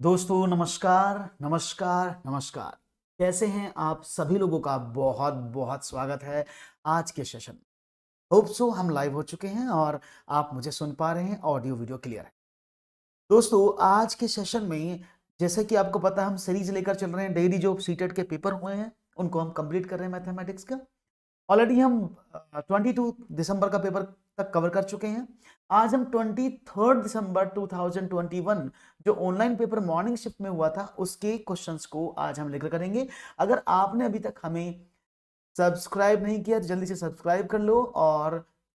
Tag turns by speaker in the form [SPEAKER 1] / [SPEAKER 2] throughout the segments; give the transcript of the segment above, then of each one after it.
[SPEAKER 1] दोस्तों नमस्कार नमस्कार नमस्कार। कैसे हैं आप सभी लोगों का बहुत बहुत स्वागत है आज के सेशन में। होप सो हम लाइव हो चुके हैं और आप मुझे सुन पा रहे हैं, ऑडियो वीडियो क्लियर है। दोस्तों आज के सेशन में जैसे कि आपको पता है हम सीरीज लेकर चल रहे हैं, डेली जो सीटेट के पेपर हुए हैं उनको हम कंप्लीट कर रहे हैं मैथमेटिक्स का। ऑलरेडी हम 22 दिसंबर का पेपर तक कवर कर चुके हैं। आज हम 23 दिसंबर 2021 जो ऑनलाइन पेपर मॉर्निंग शिफ्ट में हुआ था उसके क्वेश्चंस को आज हम लेकर करेंगे। अगर आपने अभी तक हमें सब्सक्राइब नहीं किया तो जल्दी से सब्सक्राइब कर लो और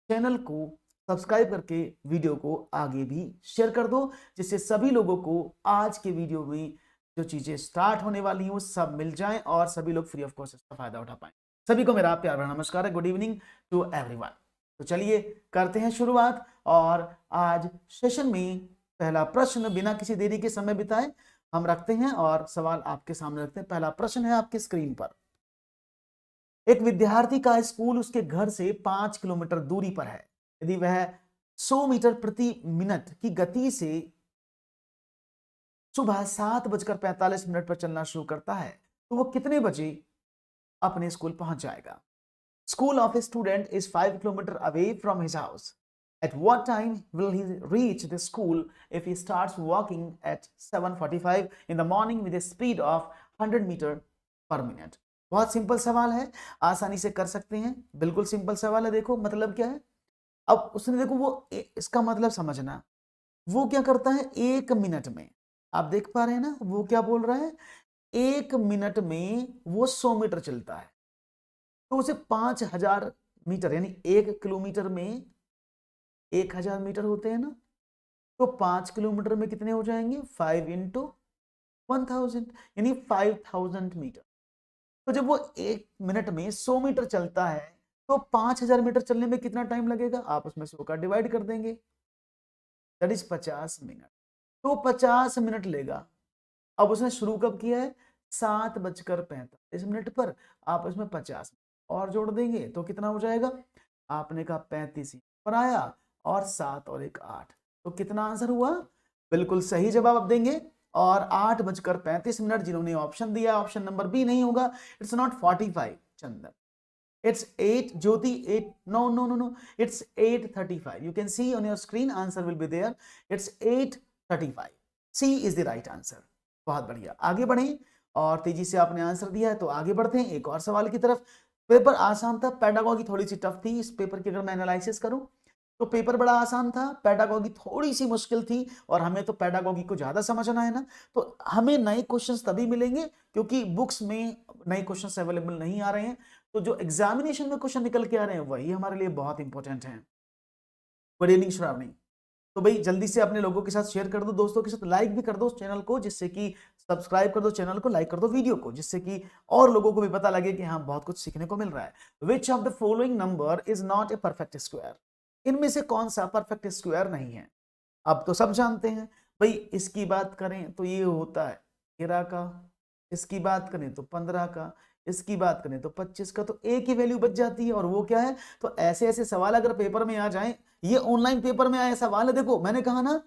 [SPEAKER 1] चैनल को सब्सक्राइब करके वीडियो को आगे भी शेयर कर दो, जिससे सभी लोगों को आज के वीडियो में जो चीजें स्टार्ट होने वाली हैं वो सब मिल जाएं और सभी लोग फ्री ऑफ कॉस्ट इसका फायदा उठा पाएं। सभी को मेरा प्यार भरा नमस्कार है, गुड इवनिंग टू एवरीवन। तो चलिए करते हैं शुरुआत और आज सेशन में पहला प्रश्न बिना किसी देरी के समय बिताए हम रखते हैं और सवाल आपके सामने रखते हैं। पहला प्रश्न है आपके स्क्रीन पर। एक विद्यार्थी का स्कूल उसके घर से 5 किलोमीटर दूरी पर है। यदि वह 100 मीटर प्रति मिनट की गति से सुबह 7:45 पर चलना शुरू करता है तो वो कितने बजे अपने स्कूल पहुंच जाएगा? School of a student is 5 kilometers away from his house. At what time will he reach the school if he starts walking at 7:45 in the morning with a speed of 100 meter per minute? बहुत simple सवाल है, आसानी से कर सकते हैं। बिल्कुल simple सवाल है। देखो मतलब क्या है, अब उसने देखो वो इसका मतलब समझना, वो क्या करता है 1 मिनट में, आप देख पा रहे हैं ना वो क्या बोल रहा है, 1 मिनट में वो 100 मीटर चलता है तो उसे 5000 मीटर यानी 1 किलोमीटर में 1000 मीटर होते हैं ना, तो 5 किलोमीटर में कितने हो जाएंगे 5 इंटू 1000 यानी 5000 मीटर। तो जब वो 1 मिनट में 100 मीटर चलता है तो 5000 मीटर चलने में कितना टाइम लगेगा, आप उसमें 100 का डिवाइड कर देंगे, दैट इज 50 मिनट। तो 50 मिनट लेगा। अब उसने शुरू कब किया है 7:45 पर, आप उसमें 50 और जोड़ देंगे तो कितना हो जाएगा, आपने कहा 35 पर आया और 7 और 1 8, तो कितना आंसर हुआ, बिल्कुल सही जवाब आप देंगे। और 8:35 जिन्होंने ऑप्शन दिया, ऑप्शन नंबर बी नहीं होगा, it's not 45 Chandan, it's 8 Jyoti 8 no it's 8:35, you can see on your screen answer will be there, it's 8:35, C is the right answer। बहुत बढ़िया, आगे बढ़ें और तेजी से आपने आंसर दिया है तो आगे बढ़ते हैं एक और सवाल की तरफ। पेपर आसान था, पेडागॉजी थोड़ी सी टफ थी। इस पेपर की अगर मैं एनालिसिस करूं तो पेपर बड़ा आसान था, पेडागॉजी थोड़ी सी मुश्किल थी और हमें तो पेडागॉजी को ज्यादा समझना है ना, तो हमें नए क्वेश्चंस तभी मिलेंगे क्योंकि बुक्स में नए क्वेश्चंस अवेलेबल नहीं आ रहे हैं, तो जो एग्जामिनेशन में क्वेश्चन निकल के आ रहे हैं वही हमारे लिए बहुत इंपॉर्टेंट है। Good evening Shravani. तो भाई जल्दी से अपने लोगों के साथ शेयर कर दो, दोस्तों के साथ लाइक भी कर दो चैनल को, जिससे कि सब्सक्राइब कर दो चैनल को, लाइक कर दो वीडियो को, जिससे कि और लोगों को भी पता लगे कि हाँ बहुत कुछ सीखने को मिल रहा है। विच of the following number is not a perfect square? इनमें से कौन सा परफेक्ट स्क्वायर नहीं है? अब तो सब जानते हैं भाई, इसकी बात करें तो ये होता है 13 का, इसकी बात करें तो 15 का, इसकी बात करें तो 25 का, तो एक ही वैल्यू बच जाती है और वो क्या है। तो ऐसे ऐसे सवाल अगर पेपर में आ जाएं, ये ऑनलाइन पेपर में आए सवाल है, देखो मैंने कहा ना,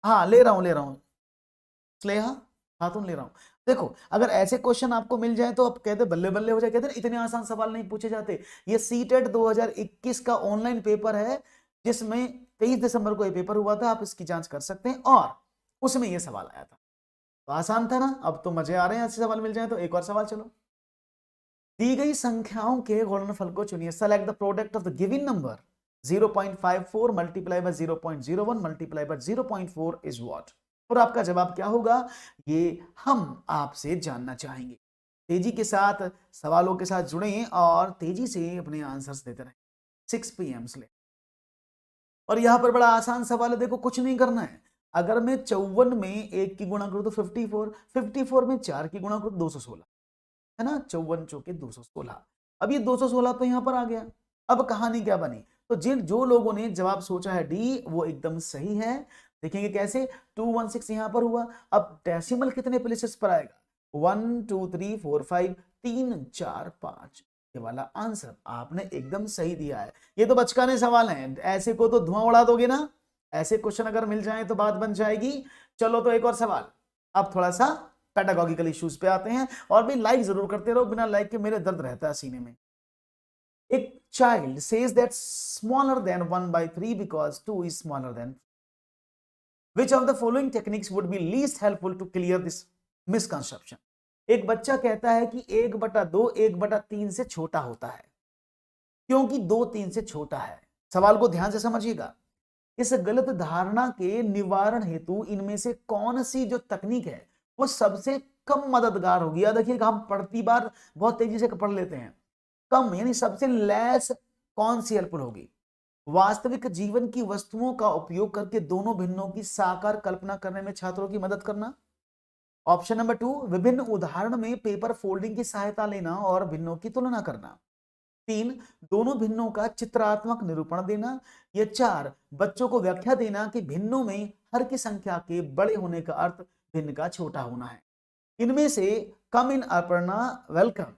[SPEAKER 1] हाँ ले रहा हूं स्नेहा, हाथों ले रहा हूं। देखो अगर ऐसे क्वेश्चन आपको मिल जाए तो आप कहते बल्ले बल्ले हो जाए, कहते इतने आसान सवाल नहीं पूछे जाते। ये सीटेट 2021 का ऑनलाइन पेपर है जिसमें 23 दिसंबर को ये पेपर हुआ था, आप इसकी जांच कर सकते हैं और उसमें ये सवाल आया था, तो आसान था ना। अब तो मजे आ रहे हैं, ऐसे सवाल मिल जाए तो। एक और सवाल चलो, दी गई संख्याओं के गुणनफल को चुनिए। Select the product of the given number 0.54 multiply by 0.01 multiply by 0.4 is what? और आपका जवाब क्या होगा ये हम आपसे जानना चाहेंगे। तेजी के साथ सवालों के साथ जुड़ें और तेजी से अपने आंसर्स देते रहें। 6 PM से ले, और यहां पर बड़ा आसान सवाल है, देखो कुछ नहीं करना है। अगर मैं 54 में 1 की गुणा करूं तो 54, 54 में 4 की गुणा करूं तो 216, है ना, 54 चौके 216। अब ये 216 तो यहां पर आ गया। अब कहानी क्या बनी, तो जिन जो लोगों ने जवाब सोचा है डी वो एकदम सही है। देखेंगे कैसे, 216 यहां पर हुआ। अब डेसिमल कितने प्लेसेस पर आएगा, 1 2 3 4 5, 3 4 5, ये वाला आंसर आपने एकदम सही दिया है। ये तो बचकाने सवाल हैं, ऐसे को तो धुआं उड़ा दोगे ना, ऐसे क्वेश्चन अगर मिल जाए तो बात बन जाएगी। चलो तो एक और सवाल, अब थोड़ा सा पेडागॉजिकल इश्यूज पे आते हैं, और भी लाइक जरूर करते रहो, बिना लाइक के मेरे दर्द रहता है सीने में। एक child says that smaller than 1/3 because 2 is smaller than. Which of the following techniques would be least helpful to clear this misconception? एक बच्चा कहता है कि 1/2 1/3 से छोटा होता है, क्योंकि 2 3 से छोटा है। सवाल को ध्यान से समझिएगा। इस गलत धारणा के निवारण हेतु इनमें से कौन सी जो तकनीक है वो सबसे कम मददगार होगी? याद रखिएगा, हम पढ़ती बार बहुत तेजी से पढ़ लेते हैं। कम यानी सबसे लेस कौन सी हेल्पफुल होगी? वास्तविक जीवन की वस्तुओं का उपयोग करके दोनों भिन्नों की साकार कल्पना करने में छात्रों की मदद करना। ऑप्शन नंबर 2, विभिन्न उदाहरण में पेपर फोल्डिंग की सहायता लेना और भिन्नों की तुलना करना। 3, दोनों भिन्नों का चित्रात्मक निरूपण देना। या 4, बच्चों को व्याख्या देना कि भिन्नों में हर की संख्या के बड़े होने का अर्थ भिन्न का छोटा होना है। इनमें से कम इन अपर्णा वेलकम,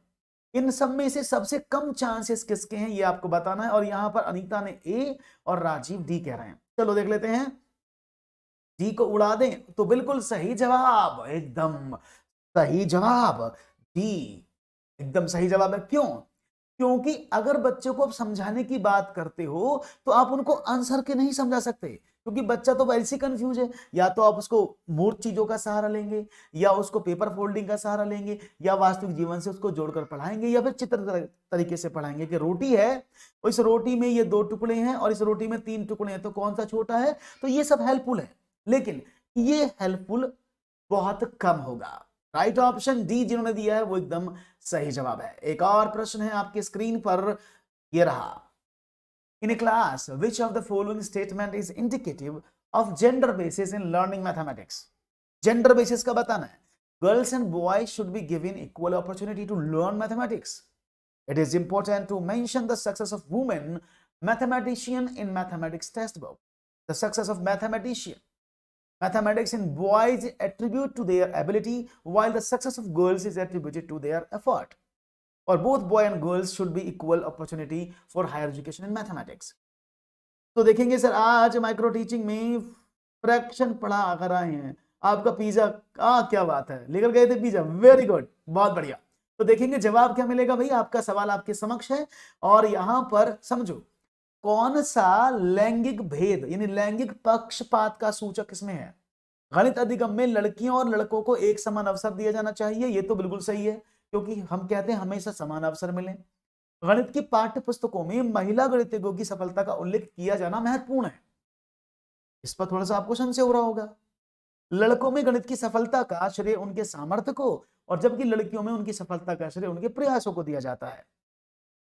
[SPEAKER 1] इन सब में से सबसे कम चांसेस किसके हैं ये आपको बताना है। और यहां पर अनीता ने ए और राजीव डी कह रहे हैं। चलो देख लेते हैं। डी को उड़ा दें तो बिल्कुल सही जवाब, एकदम सही जवाब डी, एकदम सही जवाब है। क्यों? क्योंकि अगर बच्चों को आप समझाने की बात करते हो तो आप उनको आंसर के नहीं समझा सकते, क्योंकि बच्चा तो वैसे ही कंफ्यूज है। या तो आप उसको मूर्त चीजों का सहारा लेंगे, या उसको पेपर फोल्डिंग का सहारा लेंगे, या वास्तविक जीवन से उसको जोड़कर पढ़ाएंगे, या फिर चित्र तरीके से पढ़ाएंगे कि रोटी है, इस रोटी में ये 2 टुकड़े हैं और इस रोटी में 3 टुकड़े हैं, तो कौन सा छोटा है? तो ये सब हेल्पफुल है, लेकिन ये हेल्पफुल बहुत कम होगा। राइट ऑप्शन डी जिन्होंने दिया है वो एकदम सही जवाब है। एक और प्रश्न है आपकी स्क्रीन पर, ये रहा। In a class, which of the following statement is indicative of gender basis in learning mathematics? Gender basis का बताना है। Girls and boys should be given equal opportunity to learn mathematics. It is important to mention the success of women mathematician in mathematics textbook. The success of mathematics in boys attribute to their ability, while the success of girls is attributed to their effort. Or both boy and girls should be equal opportunity for higher education in mathematics. तो देखेंगे sir, आज micro teaching में fraction पढ़ा कर आए हैं। आपका pizza, क्या बात है, लेकर गए थे पिज्जा, वेरी गुड, बहुत बढ़िया। तो देखेंगे जवाब क्या मिलेगा भाई। आपका सवाल आपके समक्ष है, और यहां पर समझो कौन सा लैंगिक भेद यानी लैंगिक पक्षपात का सूचक इसमें है। गणित अधिगम में लड़कियों और लड़कों को एक समान अवसर दिया जाना चाहिए, ये तो बिल्कुल सही है, क्योंकि हम कहते हैं हमेशा समान अवसर मिले। गणित की पाठ्य पुस्तकों में महिला गणितज्ञों की सफलता का उल्लेख किया जाना महत्वपूर्ण है, इस पर थोड़ा सा आपको संशय हो रहा होगा। लड़कों में गणित की सफलता का श्रेय उनके सामर्थ्य को, और जबकि लड़कियों में उनकी सफलता का श्रेय उनके प्रयासों को दिया जाता है।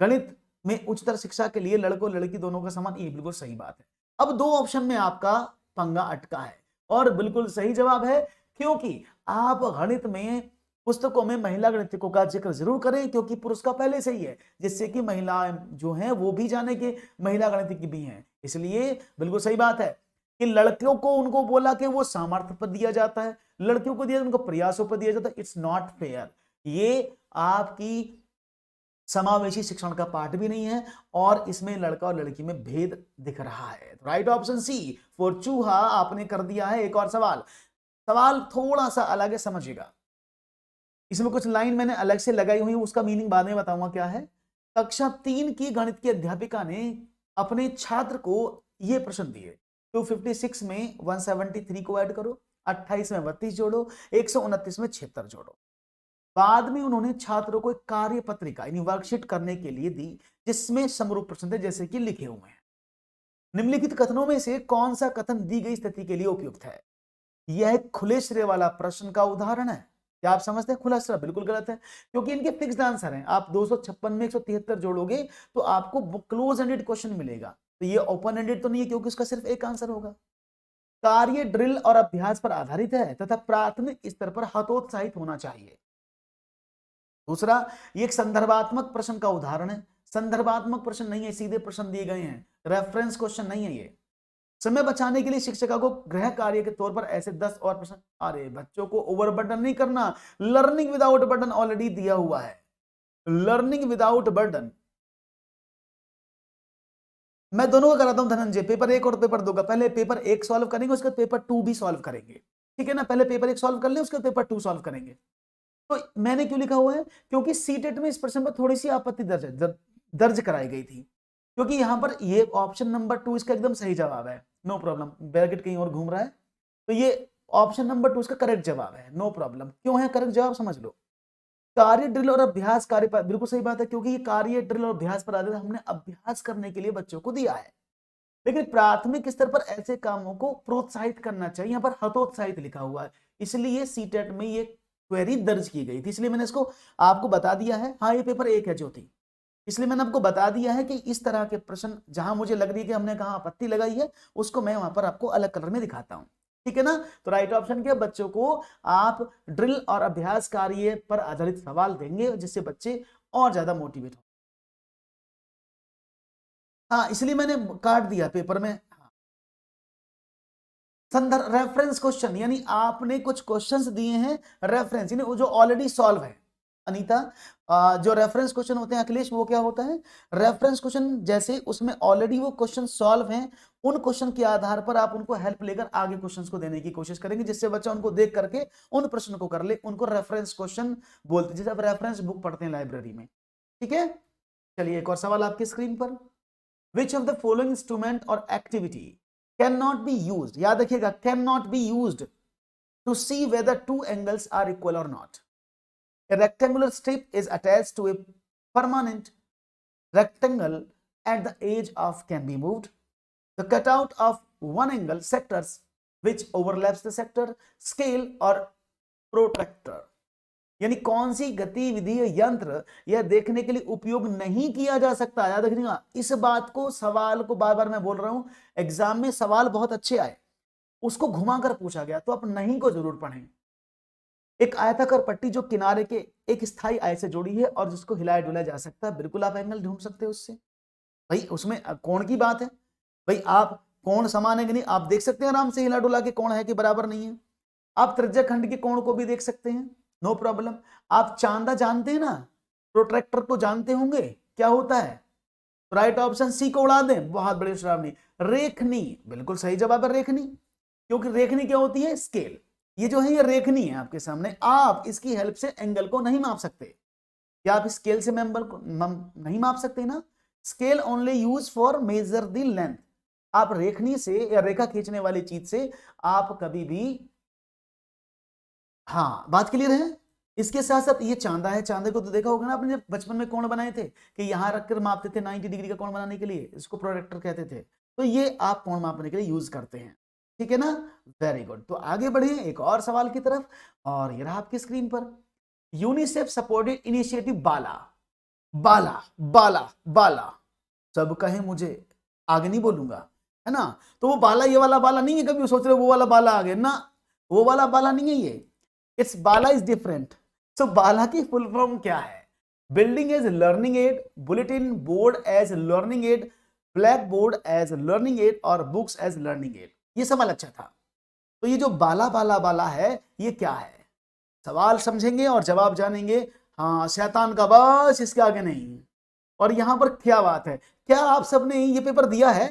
[SPEAKER 1] गणित में उच्चतर शिक्षा के लिए लड़कों लड़की दोनों का समान, ये बिल्कुल सही बात है। अब 2 ऑप्शन में आपका पंगा अटका है, और बिल्कुल सही जवाब है, क्योंकि आप गणित में पुस्तकों में महिला गणितज्ञों का जिक्र जरूर करें, क्योंकि पुरुष का पहले से ही है, जिससे कि महिलाएं जो हैं वो भी जाने कि महिला गणितज्ञ भी हैं। इसलिए बिल्कुल सही बात है कि लड़कियों को उनको बोला कि वो सामर्थ्य पर दिया जाता है, लड़कियों को दिया उनको प्रयासों पर दिया जाता है। इट्स नॉट फेयर, ये आपकी समावेशी शिक्षण का पाठ भी नहीं है, और इसमें लड़का और लड़की में भेद दिख रहा है। राइट ऑप्शन सी फॉर चूहा आपने कर दिया है। एक और सवाल थोड़ा सा अलग है, समझिएगा। इसमें कुछ लाइन मैंने अलग से लगाई हुई, उसका मीनिंग बाद में बताऊंगा क्या है। कक्षा 3 की गणित की अध्यापिका ने अपने छात्र को यह प्रश्न दिए, 256 में 173 को ऐड करो, 28 में 32 जोड़ो, 129 में 76 जोड़ो। बाद में उन्होंने छात्रों को एक कार्य पत्रिका यानी वर्कशीट करने के लिए दी, जिसमें समरूप प्रश्न थे जैसे कि लिखे हुए हैं। निम्नलिखित कथनों में से कौन सा कथन दी गई स्थिति के लिए उपयुक्त है? यह खुले श्रेय वाला प्रश्न का उदाहरण है। क्या आप समझते हैं? खुला श्रेय बिल्कुल गलत है, क्योंकि इनके फिक्स्ड आंसर हैं। आप 256 में 173 जोड़ोगे तो आपको क्लोज एंडेड क्वेश्चन मिलेगा, तो ये ओपन एंडेड तो नहीं है, क्योंकि उसका सिर्फ एक आंसर होगा। कार्य ड्रिल और अभ्यास पर आधारित है तथा प्राथमिक स्तर पर हतोत्साहित होना चाहिए। दूसरा, ये एक संदर्भात्मक प्रश्न का उदाहरण है। संदर्भात्मक प्रश्न नहीं है, सीधे प्रश्न दिए गए हैं, रेफरेंस क्वेश्चन नहीं है ये। समय बचाने के लिए शिक्षिका को गृह कार्य के तौर पर ऐसे 10 और प्रश्न, अरे बच्चों को ओवरबर्डन नहीं करना, लर्निंग विदाउट बर्डन ऑलरेडी दिया हुआ है। लर्निंग विदाउट बर्डन मैं दोनों का कराता हूं धनंजय, पेपर 1 और पेपर 2 का। पहले पेपर 1 सॉल्व करेंगे, उसके बाद पेपर 2 भी सॉल्व करेंगे। ठीक है ना, पहले पेपर 1 सॉल्व कर ले, उसके बाद पेपर 2 सॉल्व करेंगे। तो मैंने क्यों लिखा हुआ है, क्योंकि सीटेट में इस प्रश्न पर थोड़ी सी आपत्ति दर्ज कराई गई थी, क्योंकि यहां पर ये ऑप्शन नंबर 2 इसका एकदम सही जवाब है, नो प्रॉब्लम, ब्रैकेट कहीं और घूम रहा है, तो ये ऑप्शन नंबर 2 इसका करेक्ट जवाब है, नो प्रॉब्लम। क्यों है करेक्ट जवाब, समझ लो। कार्य ड्रिल और अभ्यास कार्य पर, बिल्कुल सही बात है, क्योंकि ये कार्य ड्रिल और अभ्यास पर आधारित हमने अभ्यास करने के लिए बच्चों को दिया है, लेकिन प्राथमिक स्तर पर ऐसे कामों को प्रोत्साहित करना चाहिए, यहाँ पर हतोत्साहित लिखा हुआ है, इसलिए सीटेट में ये क्वेरी दर्ज की गई थी, इसलिए मैंने इसको आपको बता दिया है। हाँ, ये पेपर 1 है ज्योति, इसलिए मैंने आपको बता दिया है कि इस तरह के प्रश्न जहां मुझे लग रही है कि हमने कहा आपत्ति लगाई है, उसको मैं वहां पर आपको अलग कलर में दिखाता हूं, ठीक है ना। तो राइट ऑप्शन क्या, बच्चों को आप ड्रिल और अभ्यास कार्य पर आधारित सवाल देंगे जिससे बच्चे और ज्यादा मोटिवेट हो। हाँ, इसलिए मैंने काट दिया पेपर में। संदर्भ रेफरेंस क्वेश्चन, यानी आपने कुछ क्वेश्चंस दिए हैं रेफरेंस, यानी वो जो ऑलरेडी सॉल्व है। अनीता, जो रेफरेंस क्वेश्चन होते हैं अखिलेश, वो क्या होता है, रेफरेंस क्वेश्चन, जैसे उसमें ऑलरेडी वो क्वेश्चन सॉल्व हैं, उन क्वेश्चन के आधार पर आप उनको हेल्प लेकर आगे क्वेश्चंस को देने की कोशिश करेंगे, जिससे बच्चा उनको देख करके उन प्रश्न को कर ले, उनको रेफरेंस क्वेश्चन बोलते हैं, जैसे आप रेफरेंस बुक पढ़ते हैं लाइब्रेरी में, ठीक है। चलिए एक और सवाल आपकी स्क्रीन पर, which of the following instrument और activity can not be used, याद रखिएगा, can not be used to see whether two angles are equal और नॉट। A rectangular strip is attached to a permanent rectangle at the edge of can be moved. The cutout of one angle sectors which overlaps the sector, scale और protractor, यानी कौन सी गतिविधि यंत्र यह देखने के लिए उपयोग नहीं किया जा सकता। याद रखिएगा, इस बात को, सवाल को बार बार मैं बोल रहा हूं, एग्जाम में सवाल बहुत अच्छे आए, उसको घुमाकर पूछा गया, तो आप नहीं को जरूर पढ़ें। एक आयताकार पट्टी जो किनारे के एक स्थायी आय से जुड़ी है और जिसको हिलाया डुलाया जा सकता है, बिल्कुल आप एंगल ढूंढ सकते हो उससे। भाई उसमें कोण की बात है, भाई आप कोण समान है कि नहीं आप देख सकते हैं आराम से, हिला डुला के कोण है कि बराबर नहीं है। आप त्रिज्या खंड के कोण को भी देख सकते हैं, नो प्रॉब्लम। आप चांदा जानते हैं ना, प्रोट्रैक्टर तो जानते होंगे क्या होता है, राइट ऑप्शन सी को उड़ा दें, बहुत बड़ी श्रावणी। रेखनी, बिल्कुल सही जवाब है रेखनी, क्योंकि रेखनी क्या होती है, स्केल। ये जो है ये रेखनी है आपके सामने, आप इसकी हेल्प से एंगल को नहीं माप सकते। क्या आप स्केल से एंगल को नहीं माप सकते ना, scale only use for measure the length. आप रेखनी से या रेखा खींचने वाली चीज से आप कभी भी, हाँ बात क्लियर है। इसके साथ साथ ये चांदा है, चांदे को तो देखा होगा ना आपने, बचपन में कोण बनाए थे कि यहां रखकर मापते थे 90 डिग्री का कोण बनाने के लिए, इसको प्रोट्रैक्टर कहते थे। तो ये आप कोण मापने के लिए यूज करते हैं, ठीक है ना, वेरी गुड। तो आगे बढ़े एक और सवाल की तरफ, और ये रहा आपकी स्क्रीन पर, यूनिसेफ सपोर्टेड इनिशिएटिव बाला, बाला बाला बाला, सब कहे मुझे, आगे नहीं बोलूंगा, है ना। तो वो बाला ये वाला बाला नहीं है, कभी सोच रहे वो वाला बाला आ गया ना, वो वाला बाला नहीं है ये, it's BaLA is different. So BaLA की फुल फॉर्म क्या है, building as learning aid, bulletin board as learning aid, blackboard as learning aid और बुक्स एज लर्निंग एड। ये सवाल अच्छा था। तो ये जो बाला बाला बाला है ये क्या है, सवाल समझेंगे और जवाब जानेंगे, हाँ शैतान का बस इसके आगे नहीं। और यहां पर क्या बात है, क्या आप सबने ये पेपर दिया है,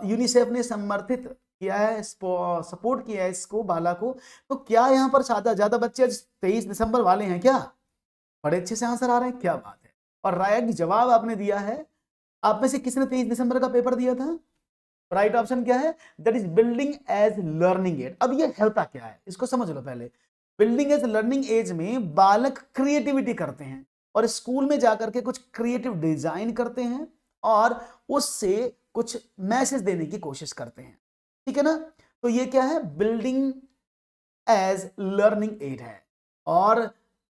[SPEAKER 1] यूनिसेफ ने समर्थित किया है, सपोर्ट किया है इसको, बाला को, तो क्या यहाँ पर ज्यादा बच्चे 23 दिसंबर वाले हैं क्या, बड़े अच्छे से आंसर आ रहे हैं, क्या बात है। और राइट जवाब आपने दिया है, आप में से किसने 23 दिसंबर का पेपर दिया था, राइट ऑप्शन क्या है, that is building as learning aid. अब ये होता क्या है इसको समझ लो पहले। बिल्डिंग एज लर्निंग एज में बालक क्रिएटिविटी करते हैं और स्कूल में जाकर के कुछ क्रिएटिव डिजाइन करते हैं और उससे कुछ मैसेज देने की कोशिश करते हैं, ठीक है ना। तो ये क्या है, बिल्डिंग एज लर्निंग एड है। और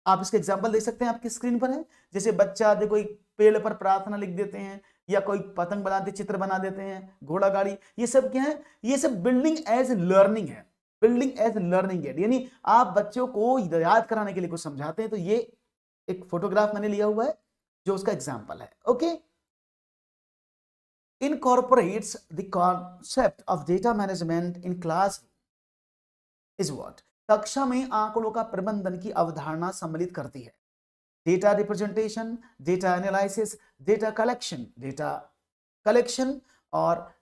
[SPEAKER 1] आप इसके एग्जांपल देख सकते हैं आपकी स्क्रीन पर है, जैसे बच्चा देखो एक पेड़ पर प्रार्थना लिख देते हैं, या कोई पतंग बनाते चित्र बना देते हैं, घोड़ा गाड़ी, ये सब क्या है, ये सब बिल्डिंग एज लर्निंग है, बिल्डिंग एज लर्निंग एड, यानी आप बच्चों को याद कराने के लिए कुछ समझाते हैं। तो ये एक फोटोग्राफ मैंने लिया हुआ है जो उसका एग्जाम्पल है, okay. Incorporates the concept of data management in class is what, कक्षा में आंकड़ों का प्रबंधन की अवधारणा सम्मिलित करती है, data representation, data analysis, data collection और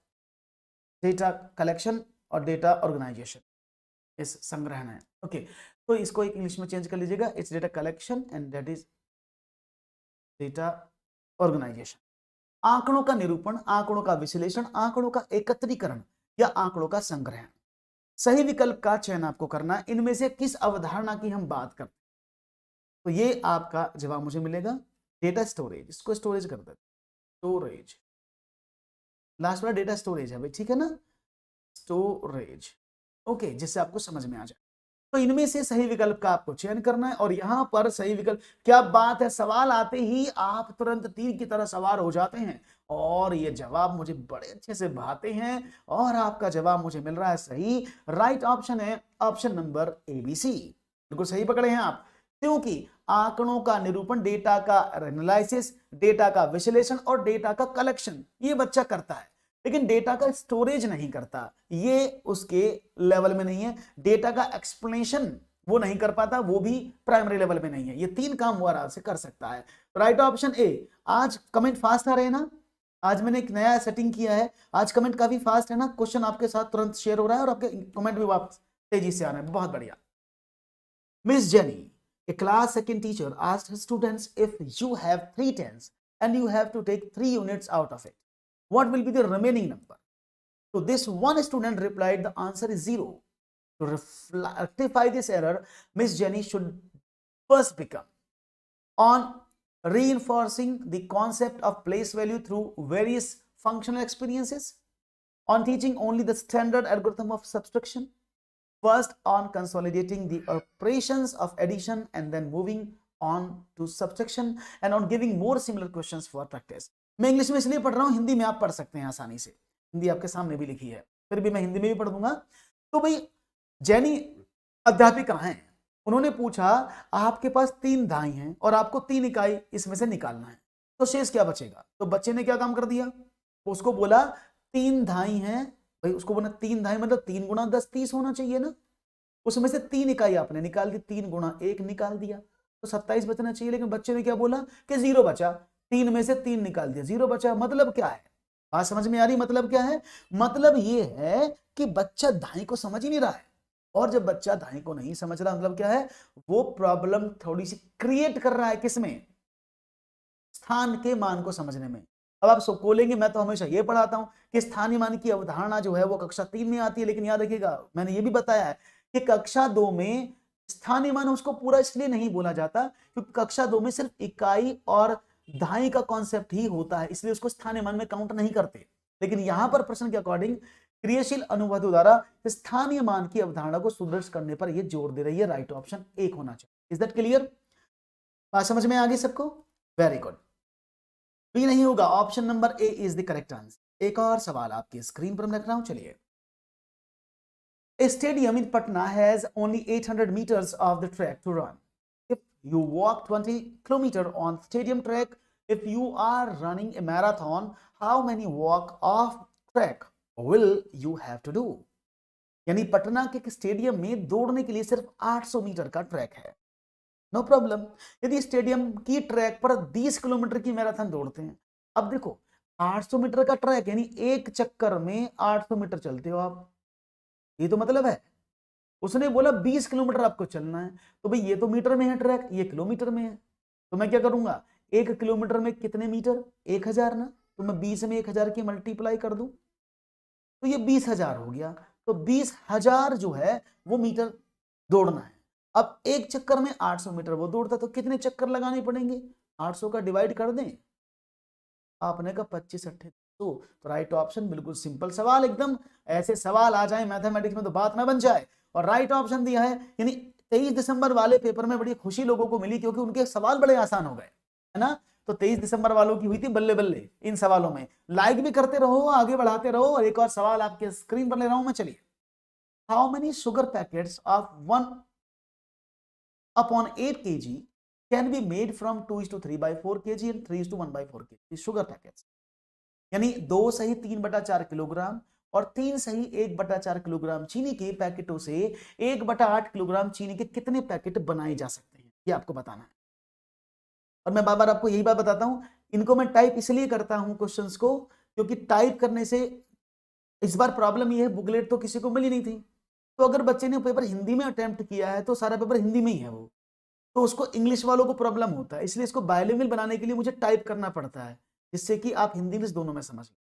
[SPEAKER 1] डेटा ऑर्गेनाइजेशन। इस संग्रहण है। ओके, तो इसको एक इंग्लिश में चेंज कर लीजिएगा, it's data collection and that is data organisation. आंकड़ों का निरूपण, आंकड़ों का विश्लेषण, आंकड़ों का एकत्रीकरण या आंकड़ों का संग्रहण। सही विकल्प का चयन आपको करना है। इनमें से किस अवधारणा की हम बात करते हैं, तो ये आपका जवाब मुझे मिलेगा डेटा स्टोरेज। इसको स्टोरेज कर देते, स्टोरेज, लास्ट वाला डेटा स्टोरेज है भाई, ठीक है ना, स्टोरेज। ओके, जिससे आपको समझ में आ जाए। तो इनमें से सही विकल्प का आपको चयन करना है और यहां पर सही विकल्प, क्या बात है, सवाल आते ही आप तुरंत तीर की तरह सवार हो जाते हैं और ये जवाब मुझे बड़े अच्छे से भाते हैं और आपका जवाब मुझे मिल रहा है सही। राइट ऑप्शन है ऑप्शन नंबर ABC, बिल्कुल सही पकड़े हैं आप, क्योंकि आंकड़ों का निरूपण, डेटा का एनालिसिस, डेटा का विश्लेषण और डेटा का कलेक्शन ये बच्चा करता है, लेकिन डेटा का स्टोरेज नहीं करता, ये उसके लेवल में नहीं है। डेटा का एक्सप्लेनेशन वो नहीं कर पाता, वो भी प्राइमरी लेवल में नहीं है। ये तीन काम वो आराम से कर सकता है। Right option A. आज कमेंट फास्ट आ रहे हैं ना, आज मैंने एक नया सेटिंग किया है, आज कमेंट काफी फास्ट है ना, क्वेश्चन आपके साथ तुरंत शेयर हो रहा है और आपके कमेंट भी वापस तेजी से आ रहे हैं, बहुत बढ़िया। Miss jenny, a class second teacher, asked her students, if you have 3 tens and you have to take 3 units out of it, what will be the remaining number? So this one student replied, the answer is 0. To rectify this error, Miss Jenny should first become on reinforcing the concept of place value through various functional experiences, on teaching only the standard algorithm of subtraction, first on consolidating the operations of addition and then moving on to subtraction, and on giving more similar questions for practice. मैं English में इसलिए पढ़ रहा हूं, हिंदी में आप पढ़ सकते हैं आसानी से, हिंदी आपके सामने भी लिखी है, फिर भी मैं हिंदी में भी पढ़ दूंगा। तो भाई जेनी अध्यापिका हैं, उन्होंने पूछा आपके पास 3 दाई हैं और आपको 3 इकाई इसमें से निकालना है, तो शेष क्या बचेगा? तो बच्चे ने क्या काम कर दिया, उसको बोला 3 दाई हैं भाई, उसको बोला 3 दाई मतलब 3 गुणा 10 30 होना चाहिए ना, उसमें से 3 इकाई आपने निकाल दी, 3 गुणा 1 निकाल दिया तो 27 बचना चाहिए, लेकिन बच्चे ने क्या बोला कि 0 बचा, 3 में से 3 निकाल दिया, 0 बचा। मतलब क्या है, बात समझ में आ रही? मतलब क्या है? मतलब ये है कि बच्चा दाई को समझ ही नहीं रहा है, और जब बच्चा दाई को नहीं समझ रहा मतलब क्या है, वो प्रॉब्लम थोड़ी सी क्रिएट कर रहा है, किसमें? स्थान के मान को समझने में। अब आप सब बोलेंगे मैं तो हमेशा ये पढ़ाता हूं कि स्थानीय मान की अवधारणा जो है वो कक्षा 3 में आती है, लेकिन याद रखिएगा मैंने ये भी बताया है कि कक्षा 2 में स्थानीय मान उसको पूरा इसलिए नहीं बोला जाता क्योंकि कक्षा 2 में सिर्फ इकाई और दहाई का कॉन्सेप्ट ही होता है, इसलिए उसको स्थानीय मान में काउंट नहीं करते। लेकिन यहां पर प्रश्न के अकॉर्डिंग क्रियाशील अनुवादों द्वारा स्थानीय मान की अवधारणा को सुदृढ़ करने पर यह जोर दे रही है। राइट ऑप्शन 1 होना चाहिए। Is that clear? बात समझ में आ गई सबको? Very good. बी नहीं होगा, option number A is the correct answer. एक और सवाल आपकी स्क्रीन पर मैं रख रहा हूं, चलिए। A stadium in Patna has only 800 meters of the track to run. If you walk 20 kilometers on stadium track, if you are running a marathon, how many walk off track will you have to do? यानी पटना के stadium में दौड़ने के लिए सिर्फ 800 metre का track है। No problem. यदि स्टेडियम की ट्रैक पर 20 किलोमीटर की मैराथन दौड़ते हैं, अब देखो 800 मीटर का ट्रैक यानी एक चक्कर में 800 मीटर चलते हो आप, ये तो मतलब है। उसने बोला 20 किलोमीटर आपको चलना है, तो भाई ये तो मीटर में है ट्रैक, ये किलोमीटर में है, तो मैं क्या करूंगा, 1 किलोमीटर में कितने मीटर? 1000 ना, तो मैं 20 में 1000 की मल्टीप्लाई कर दूं तो ये 20,000 हो गया। तो 20,000 जो है वो मीटर दौड़ना है। अब एक चक्कर में 800 मीटर वो दौड़ता, तो कितने चक्कर लगाने पड़ेंगे? 800 का डिवाइड कर दें, आपने कहा 25 28, तो राइट ऑप्शन। बिल्कुल सिंपल सवाल एकदम, ऐसे सवाल आ जाए मैथमेटिक्स में तो बात ना बन जाए। और राइट ऑप्शन दिया है, यानी 23 दिसंबर वाले पेपर में बड़ी खुशी लोगों को मिली क्योंकि उनके सवाल बड़े आसान हो गए, है ना। तो 23 दिसंबर वालों की हुई थी बल्ले बल्ले इन सवालों में। लाइक भी करते रहो, आगे बढ़ाते रहो। और एक और सवाल आपके स्क्रीन पर ले रहा हूं मैं, चलिए। How many sugar packets of 1/8 kg can be made from 2:3/4 kg and 3:1/4 kg sugar packets? यानी 2 सही 3/4 किलोग्राम और 3 सही 1/4 किलोग्राम चीनी के पैकेटों से 1/8 किलोग्राम चीनी के कितने पैकेट बनाए जा सकते हैं, ये आपको बताना है। और मैं बार बार आपको यही बात बताता हूं, इनको मैं टाइप इसलिए करता हूं क्वेश्चंस को क्योंकि टाइप करने से इस बार प्रॉब्लम ये है, बुकलेट तो किसी को मिली नहीं थी, तो अगर बच्चे ने पेपर हिंदी में अटेम्प्ट किया है तो सारा पेपर हिंदी में ही है वो, तो उसको इंग्लिश वालों को प्रॉब्लम होता है, इसलिए इसको बायलिंगुअल बनाने के लिए मुझे टाइप करना पड़ता है, जिससे कि आप हिंदी इंग्लिश दोनों में समझ लें।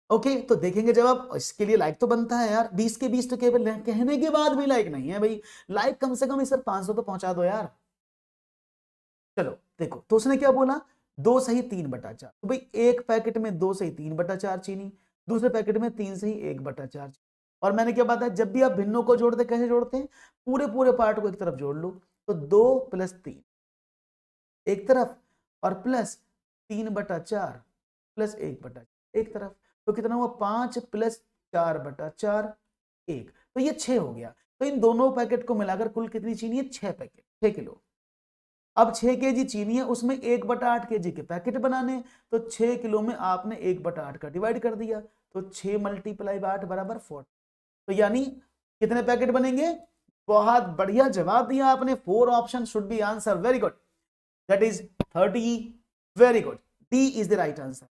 [SPEAKER 1] ओके, तो देखेंगे जवाब। इसके लिए लाइक तो बनता है यार, 20 के 20 तो केवल कहने के बाद भी लाइक नहीं है भाई, लाइक कम से कम इस 500 तो पहुंचा दो यार। चलो देखो, तो उसने क्या बोला, 2 सही 3/4, तो भाई एक पैकेट में 2 सही 3/4 चीनी, दूसरे पैकेट में 3 सही 1/4। और मैंने क्या बताया, जब भी आप भिन्नों को जोड़ते कैसे जोड़ते हैं, पूरे पूरे पार्ट को एक तरफ जोड़ लो, तो 2 + 3 एक तरफ, और प्लस 3/4 प्लस 1/4 एक तरफ, तो कितना हुआ 5 + 4/4 1, तो ये 6 हो गया। तो इन दोनों पैकेट को मिलाकर कुल कितनी चीनी है, 6 पैकेट, 6 किलो। अब 6 केजी चीनी है, उसमें 1/8 केजी के पैकेट बनाने, तो 6 किलो में आपने 1/8 का डिवाइड कर दिया, तो 6 × 8 बराबर 40। तो यानी कितने पैकेट बनेंगे, बहुत बढ़िया जवाब दिया आपने, 4 option should be answer, very good, that is 30, very good, D is the right answer,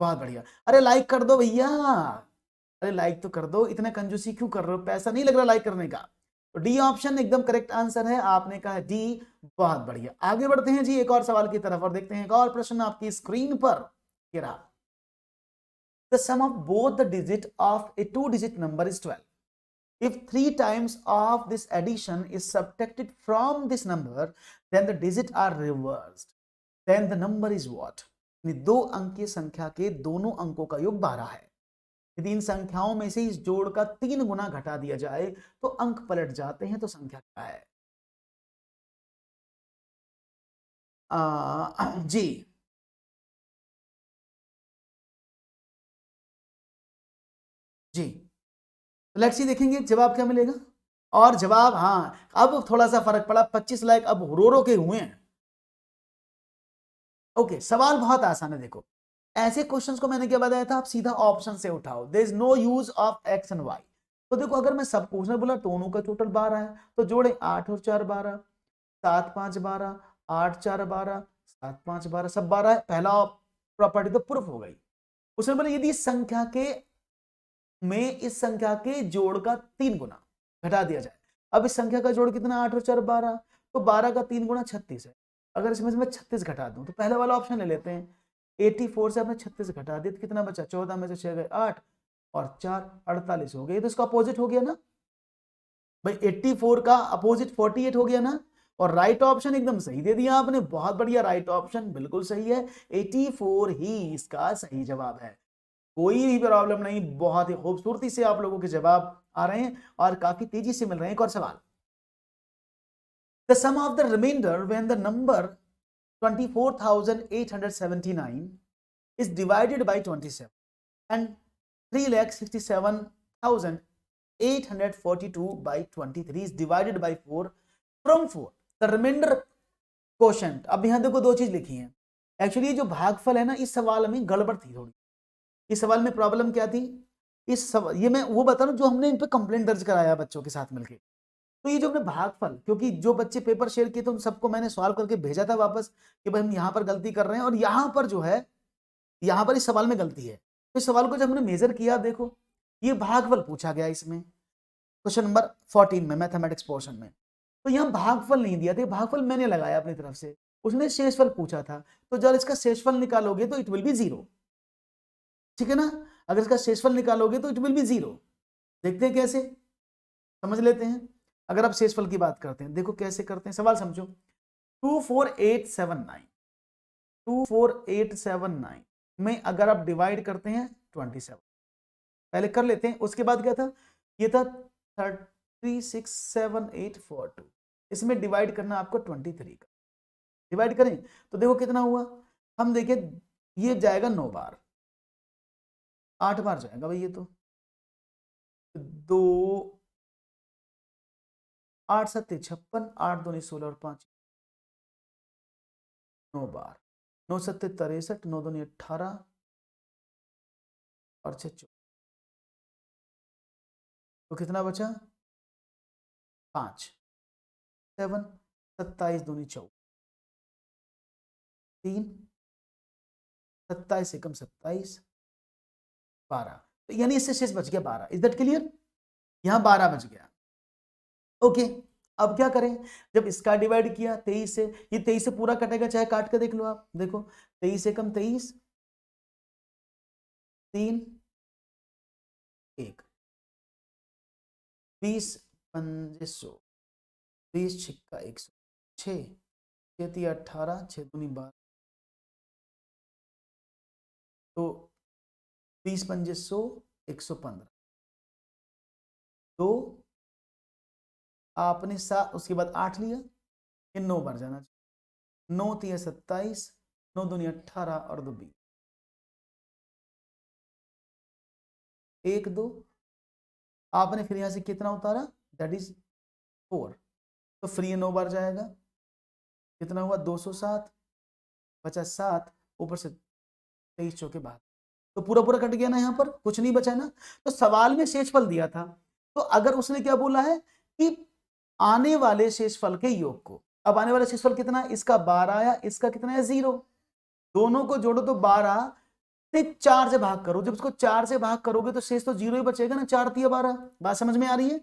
[SPEAKER 1] बहुत बढ़िया। अरे लाइक कर दो भैया, अरे लाइक तो कर दो, इतना कंजूसी क्यों कर रहे हो, पैसा नहीं लग रहा लाइक करने का। तो डी ऑप्शन एकदम करेक्ट आंसर है, आपने कहा डी, बहुत बढ़िया। आगे बढ़ते हैं जी एक और सवाल की तरफ और देखते हैं एक और प्रश्न आपकी स्क्रीन पर। ये रहा, the sum of both the digit of a 2-digit number is 12. If 3 times of this addition is subtracted from this number, then the digits are reversed. Then the number is what? दो अंकीय संख्या के दोनों अंकों का योग 12 है। यदि इन संख्याओं में से इस जोड़ का 3 गुना घटा दिया जाए तो अंक पलट जाते हैं, तो संख्या क्या है? जी जी, लेट्स सी, देखेंगे जवाब क्या मिलेगा। और जवाब, हाँ अब थोड़ा सा फर्क पड़ा, 25 लाख अब रो के हुए हैं। ओके, सवाल बहुत आसान है, देखो ऐसे क्वेश्चंस को मैंने क्या बताया था, आप सीधा ऑप्शन से उठाओ, there is no use of X and Y. तो देखो अगर मैं सब पूछने बोला, दोनों का टोटल 12 है, तो जोड़े 8 और 4 12, 7 5 12, 8 4 12, 7 5 12, सब 12 है, पहला प्रॉपर्टी तो प्रूफ हो गई। उसने बोला यदि इस संख्या के में इस संख्या के जोड़ का 3 गुना घटा दिया जाए, अब इस संख्या का जोड़ कितना, 8 और 4 12, तो 12 का 3 गुना 36 है। अगर इसमें से मैं 36 घटा दूं, तो पहले वाला ऑप्शन ले लेते हैं, 84 से आपने 36 घटा दिया तो कितना बचा, 14 में से 6 गए 8 और 4 48 हो गए, तो इसका अपोजिट हो गया ना भाई, 84 का अपोजिट 48 हो गया ना। और राइट ऑप्शन एकदम सही दे दिया आपने, बहुत बढ़िया, राइट ऑप्शन बिल्कुल सही है, 84 ही इसका सही जवाब है, कोई भी प्रॉब्लम नहीं, बहुत ही खूबसूरती से आप लोगों के जवाब आ रहे हैं और काफी तेजी से मिल रहे हैं। एक और सवाल, the sum of the reminder when the number 24,879 is divided by 27 and 3,67,842 by 23 is divided by 4 from 4, the remainder quotient। अब यहां देखो दो चीज लिखी है, एक्चुअली जो भागफल है ना, इस सवाल में गड़बड़ थी थोड़ी, इस सवाल में प्रॉब्लम क्या थी, ये मैं वो बता रहा हूं जो हमने इन पे कंप्लेंट दर्ज कराया बच्चों के साथ मिलकर। तो ये जो हमने भागफल, क्योंकि जो बच्चे पेपर शेयर किए थे उन सबको मैंने सॉल्व करके भेजा था वापस कि भाई हम यहाँ पर गलती कर रहे हैं और यहाँ पर जो है, यहाँ पर इस सवाल में गलती है। तो इस सवाल को जब हमने मेजर किया, देखो ये भागफल पूछा गया इसमें क्वेश्चन नंबर 14 में मैथमेटिक्स पोर्शन में, तो यहाँ भागफल नहीं दिया था, भागफल मैंने लगाया अपनी तरफ से, उसने शेषफल पूछा था, तो जब इसका शेषफल निकालोगे तो इट विल बी 0, ठीक है ना। अगर इसका शेषफल निकालोगे तो इट विल बी 0, देखते हैं कैसे, समझ लेते हैं। अगर आप शेषफल की बात करते हैं, देखो कैसे करते हैं, सवाल समझो, 24879 में अगर आप डिवाइड करते हैं 27, पहले कर लेते हैं, उसके बाद क्या था, ये था 367842, इसमें डिवाइड करना आपको 23 का, डिवाइड करें तो देखो कितना हुआ, हम देखें ये जाएगा 9 बार, 8 बार जाएगा भाई, ये तो 2 8 7 56, 8 2 16 और 5 9 बार, 9 7 63, 9 2 18 और 6 तो कितना बचा, 5 7 27 2 14, 3 27 एकम 27 12, तो यानी इससे शेष बच गया 12, इज दैट क्लियर। यहाँ 12 बच गया। ओके, अब क्या करें, जब इसका डिवाइड किया 23 से, ये 23 से पूरा कटेगा, चाहे काट के देख लो आप, देखो 23 से कम 23, 3 1, 20 पंजे 100, 20 छिक्का 100, 6 6 18, 6 दूनी 12, तो 20 पंजे 100, 115, तो आपने उसके बाद 8 लिया, ये 9 बार जाना चाहिए, 9 3 27, 9 दूनी 18 और 2 20, 1 2, आपने फिर यहां से कितना उतारा, दैट इज 4, तो फिर ये 9 बार जाएगा, कितना हुआ 207, 57, ऊपर से 23 चौके बाद, तो पूरा पूरा कट गया ना, यहाँ पर कुछ नहीं बचा ना। तो सवाल में शेषफल दिया था, तो अगर उसने क्या बोला है कि आने वाले शेषफल के योग को, अब आने वाला शेषफल कितना है, इसका 12 आया, इसका कितना है 0, दोनों को जोड़ो तो 12 से 4 से भाग करो, जब इसको 4 से भाग करोगे तो शेष तो 0 ही बचेगा ना, 4 3 12, बात समझ में आ रही है।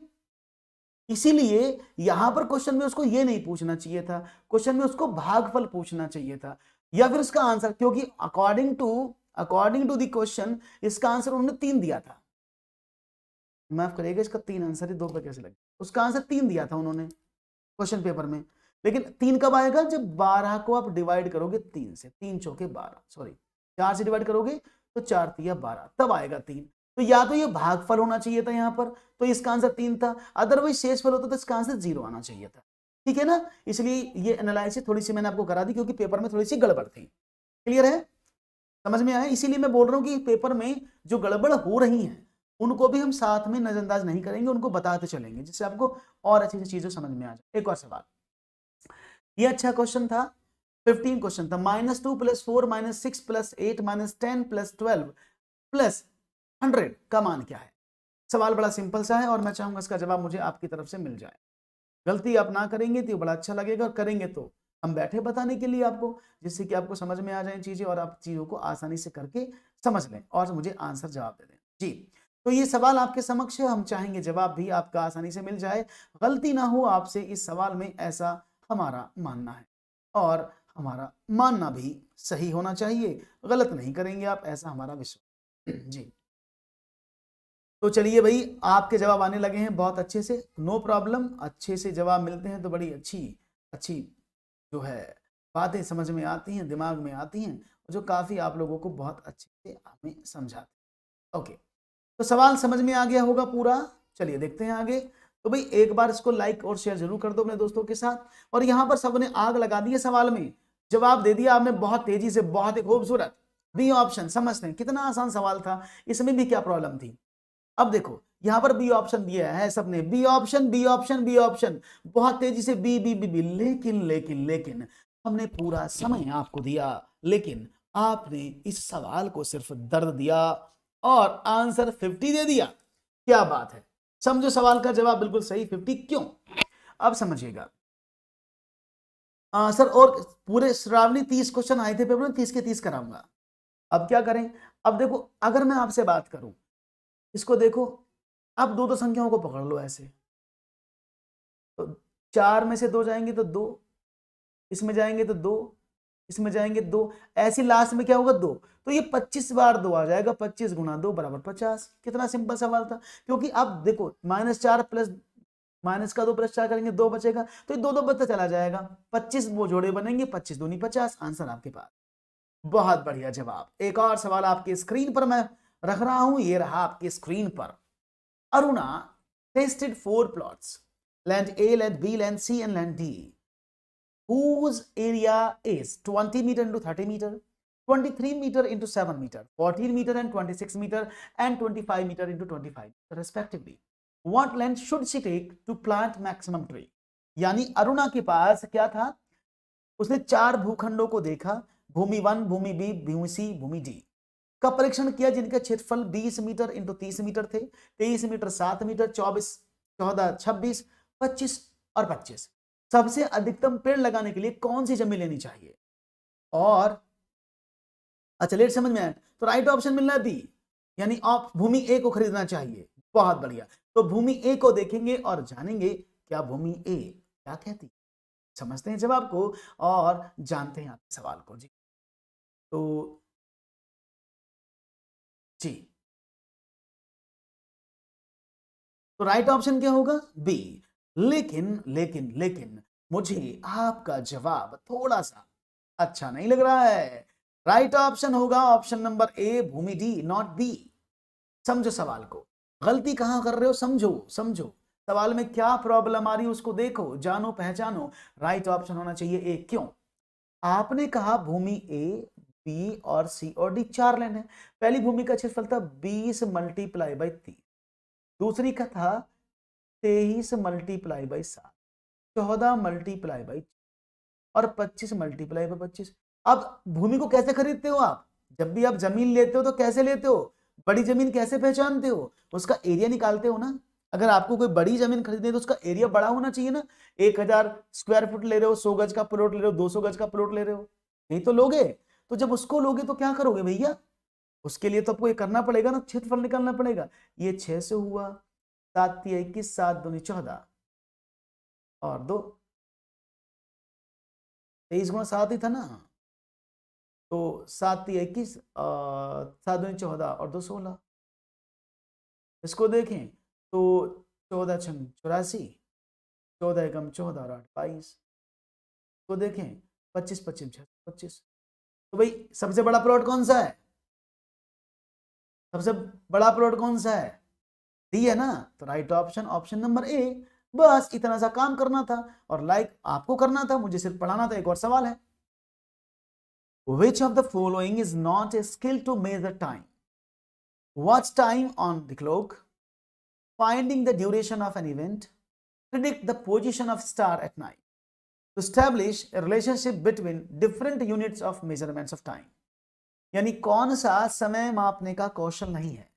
[SPEAKER 1] इसीलिए यहां पर क्वेश्चन में उसको ये नहीं पूछना चाहिए था, क्वेश्चन में उसको भागफल पूछना चाहिए था, या फिर उसका आंसर, क्योंकि अकॉर्डिंग टू द क्वेश्चन इसका आंसर उन्होंने 3 दिया था, माफ करिएगा, इसका 3 आंसर है, 2 पे कैसे लगे, उसका आंसर 3 दिया था उन्होंने क्वेश्चन पेपर में, लेकिन 3 कब आएगा, जब 12 को आप डिवाइड करोगे 3 से, 3 चौके 12, सॉरी 4 से डिवाइड करोगे तो 4 3 12, तब आएगा 3, तो या तो ये भागफल होना चाहिए था यहाँ पर, तो इसका आंसर 3 था, अदरवाइज शेषफल होता तो इसका आंसर 0 आना चाहिए था, ठीक है ना। इसलिए ये एनालिसिस थोड़ी सी मैंने आपको करा दी, क्योंकि पेपर में थोड़ी सी गड़बड़ थी, क्लियर है, समझ में आया। इसीलिए मैं बोल रहा हूँ कि पेपर में जो गड़बड़ हो रही है उनको भी हम साथ में नजरअंदाज नहीं करेंगे, उनको बताते चलेंगे, जिससे आपको और अच्छी चीजें समझ में आ जाए। एक और सवाल, ये अच्छा क्वेश्चन था, 15 क्वेश्चन था, -2 + 4 - 6 + 8 - 10 + 12 + 100 का मान क्या है। सवाल बड़ा सिंपल सा है और मैं चाहूंगा इसका जवाब मुझे आपकी तरफ से मिल जाए। गलती आप ना करेंगे तो बड़ा अच्छा लगेगा, और करेंगे तो हम बैठे बताने के लिए आपको, जिससे कि आपको समझ में आ जाए चीजें और आप चीजों को आसानी से करके समझ लें और मुझे आंसर जवाब दे दें जी। तो ये सवाल आपके समक्ष है, हम चाहेंगे जवाब भी आपका आसानी से मिल जाए, गलती ना हो आपसे इस सवाल में, ऐसा हमारा मानना है, और हमारा मानना भी सही होना चाहिए, गलत नहीं करेंगे आप, ऐसा हमारा विश्वास जी। तो चलिए भाई, आपके जवाब आने लगे हैं बहुत अच्छे से, नो प्रॉब्लम, अच्छे से जवाब मिलते हैं तो बड़ी अच्छी अच्छी जो है बातें समझ में आती हैं, दिमाग में आती हैं, जो काफ़ी आप लोगों को बहुत अच्छे से हमें समझाते हैं। ओके, तो सवाल समझ में आ गया होगा पूरा, चलिए देखते हैं आगे। तो भाई एक बार इसको लाइक और शेयर जरूर कर दो अपने दोस्तों के साथ, और यहाँ पर सबने आग लगा दी है सवाल में, जवाब दे दिया आपने बहुत तेजी से, बहुत ही खूबसूरत, बी ऑप्शन, समझते हैं कितना आसान सवाल था, इसमें भी क्या प्रॉब्लम थी। अब देखो यहां पर बी ऑप्शन दिया है सबने, B option B option B option, बहुत तेजी से बी बी बी बी, लेकिन लेकिन लेकिन हमने पूरा समय आपको दिया, लेकिन आपने इस सवाल को सिर्फ दर्द दिया और आंसर 50 दे दिया, क्या बात है। समझो सवाल का जवाब बिल्कुल सही, 50 क्यों, अब समझिएगा। सर और पूरे श्रावणी 30 क्वेश्चन आए थे पेपर में, 30 के 30 कराऊंगा। अब क्या करें, अब देखो अगर मैं आपसे बात करूं, इसको देखो, अब दो दो संख्याओं को पकड़ लो ऐसे, तो 4 में से 2 जाएंगे तो 2, इसमें जाएंगे तो 2, इसमें जाएंगे 2, ऐसी लास्ट में क्या होगा 2, तो ये 25 बार 2 आ जाएगा, 25 × 2 = 50। कितना सिंपल सवाल था, क्योंकि अब देखो -4 प्लस -2 + 4 करेंगे 2 बचेगा, तो ये 2 2 बढ़ता चला जाएगा, 25 वो जोड़े बनेंगे, 25 दूनी 50, आंसर आपके पास। बहुत बढ़िया जवाब। एक और सवाल आपकी स्क्रीन पर मैं रख रहा हूं, ये रहा आपकी स्क्रीन पर। Aruna tested 4 plots, land A, land B, land C, and land D, whose area is 20 meter into 30 meter, 23 meter into 7 meter, 14 meter and 26 meter, and 25 meter into 25 meter respectively. What land should she take to plant maximum tree? यानी अरुणा के पास क्या था, उसने 4 भूखंडों को देखा, भूमि 1, भूमि B, भूमि C, भूमि D का परीक्षण किया, जिनका क्षेत्रफल 20 मीटर इंटू 30 मीटर थे, 23 मीटर 7 मीटर, 24 14 26 25 और 25। सबसे अधिकतम पेड़ लगाने के लिए कौन सी जमीन लेनी चाहिए, और अच्छा लेट समझ में आया, तो राइट ऑप्शन मिलना है बी, यानी आप भूमि ए को खरीदना चाहिए, बहुत बढ़िया। तो भूमि ए को देखेंगे और जानेंगे क्या भूमि ए क्या कहती है। समझते हैं जवाब को और जानते हैं आपके सवाल को जी। तो जी, तो राइट ऑप्शन क्या होगा? बी। लेकिन लेकिन लेकिन मुझे आपका जवाब थोड़ा सा अच्छा नहीं लग रहा है। राइट ऑप्शन होगा ऑप्शन नंबर ए भूमि डी, नॉट बी। समझो सवाल को, गलती कहां कर रहे हो, समझो समझो सवाल में क्या प्रॉब्लम आ रही है उसको देखो, जानो पहचानो। राइट ऑप्शन होना चाहिए ए। क्यों? आपने कहा भूमि ए, बी और सी और डी चार लाइन है। पहली भूमि का क्षेत्रफल था 20 मल्टीप्लाई बाई 30, दूसरी का था 23 मल्टीप्लाई बाई 7, 14 मल्टीप्लाई बाई और 25 मल्टीप्लाई बाई 25। अब भूमि को कैसे खरीदते हो आप? जब भी आप जमीन लेते हो तो कैसे लेते हो? बड़ी जमीन कैसे पहचानते हो? उसका एरिया निकालते हो ना। अगर आपको कोई बड़ी जमीन खरीदनी है तो उसका एरिया बड़ा होना चाहिए ना। 1000 स्क्वायर फुट ले रहे हो, 100 गज का प्लॉट ले रहे हो, 200 गज का प्लॉट ले रहे हो, नहीं तो लोगे। तो जब उसको लोगे तो क्या करोगे भैया? उसके लिए तो आपको ये करना पड़ेगा ना, क्षेत्रफल निकालना पड़ेगा। ये 6 से हुआ, 7 × 21, 7 दूनी 14 और 2, 23 × 7 ही था ना। तो 7 × 21, 7 दूनी 14 और 2 16। इसको देखें तो 14 × 6 84, 14 × 14 और 8 22। को देखें 25 25 6 25। तो भाई सबसे बड़ा प्लॉट कौन सा है? सबसे बड़ा प्लॉट कौन सा है? डी है ना। तो राइट ऑप्शन ऑप्शन नंबर ए। बस इतना सा काम करना था और लाइक आपको करना था, मुझे सिर्फ पढ़ाना था। एक और सवाल है, which of the following is not a skill to measure time? Watch time on the clock, finding the duration of an event, predict the position of star at night, to establish a relationship between different units of measurements of time। यानी कौन सा समय मापने का कौशल नहीं है?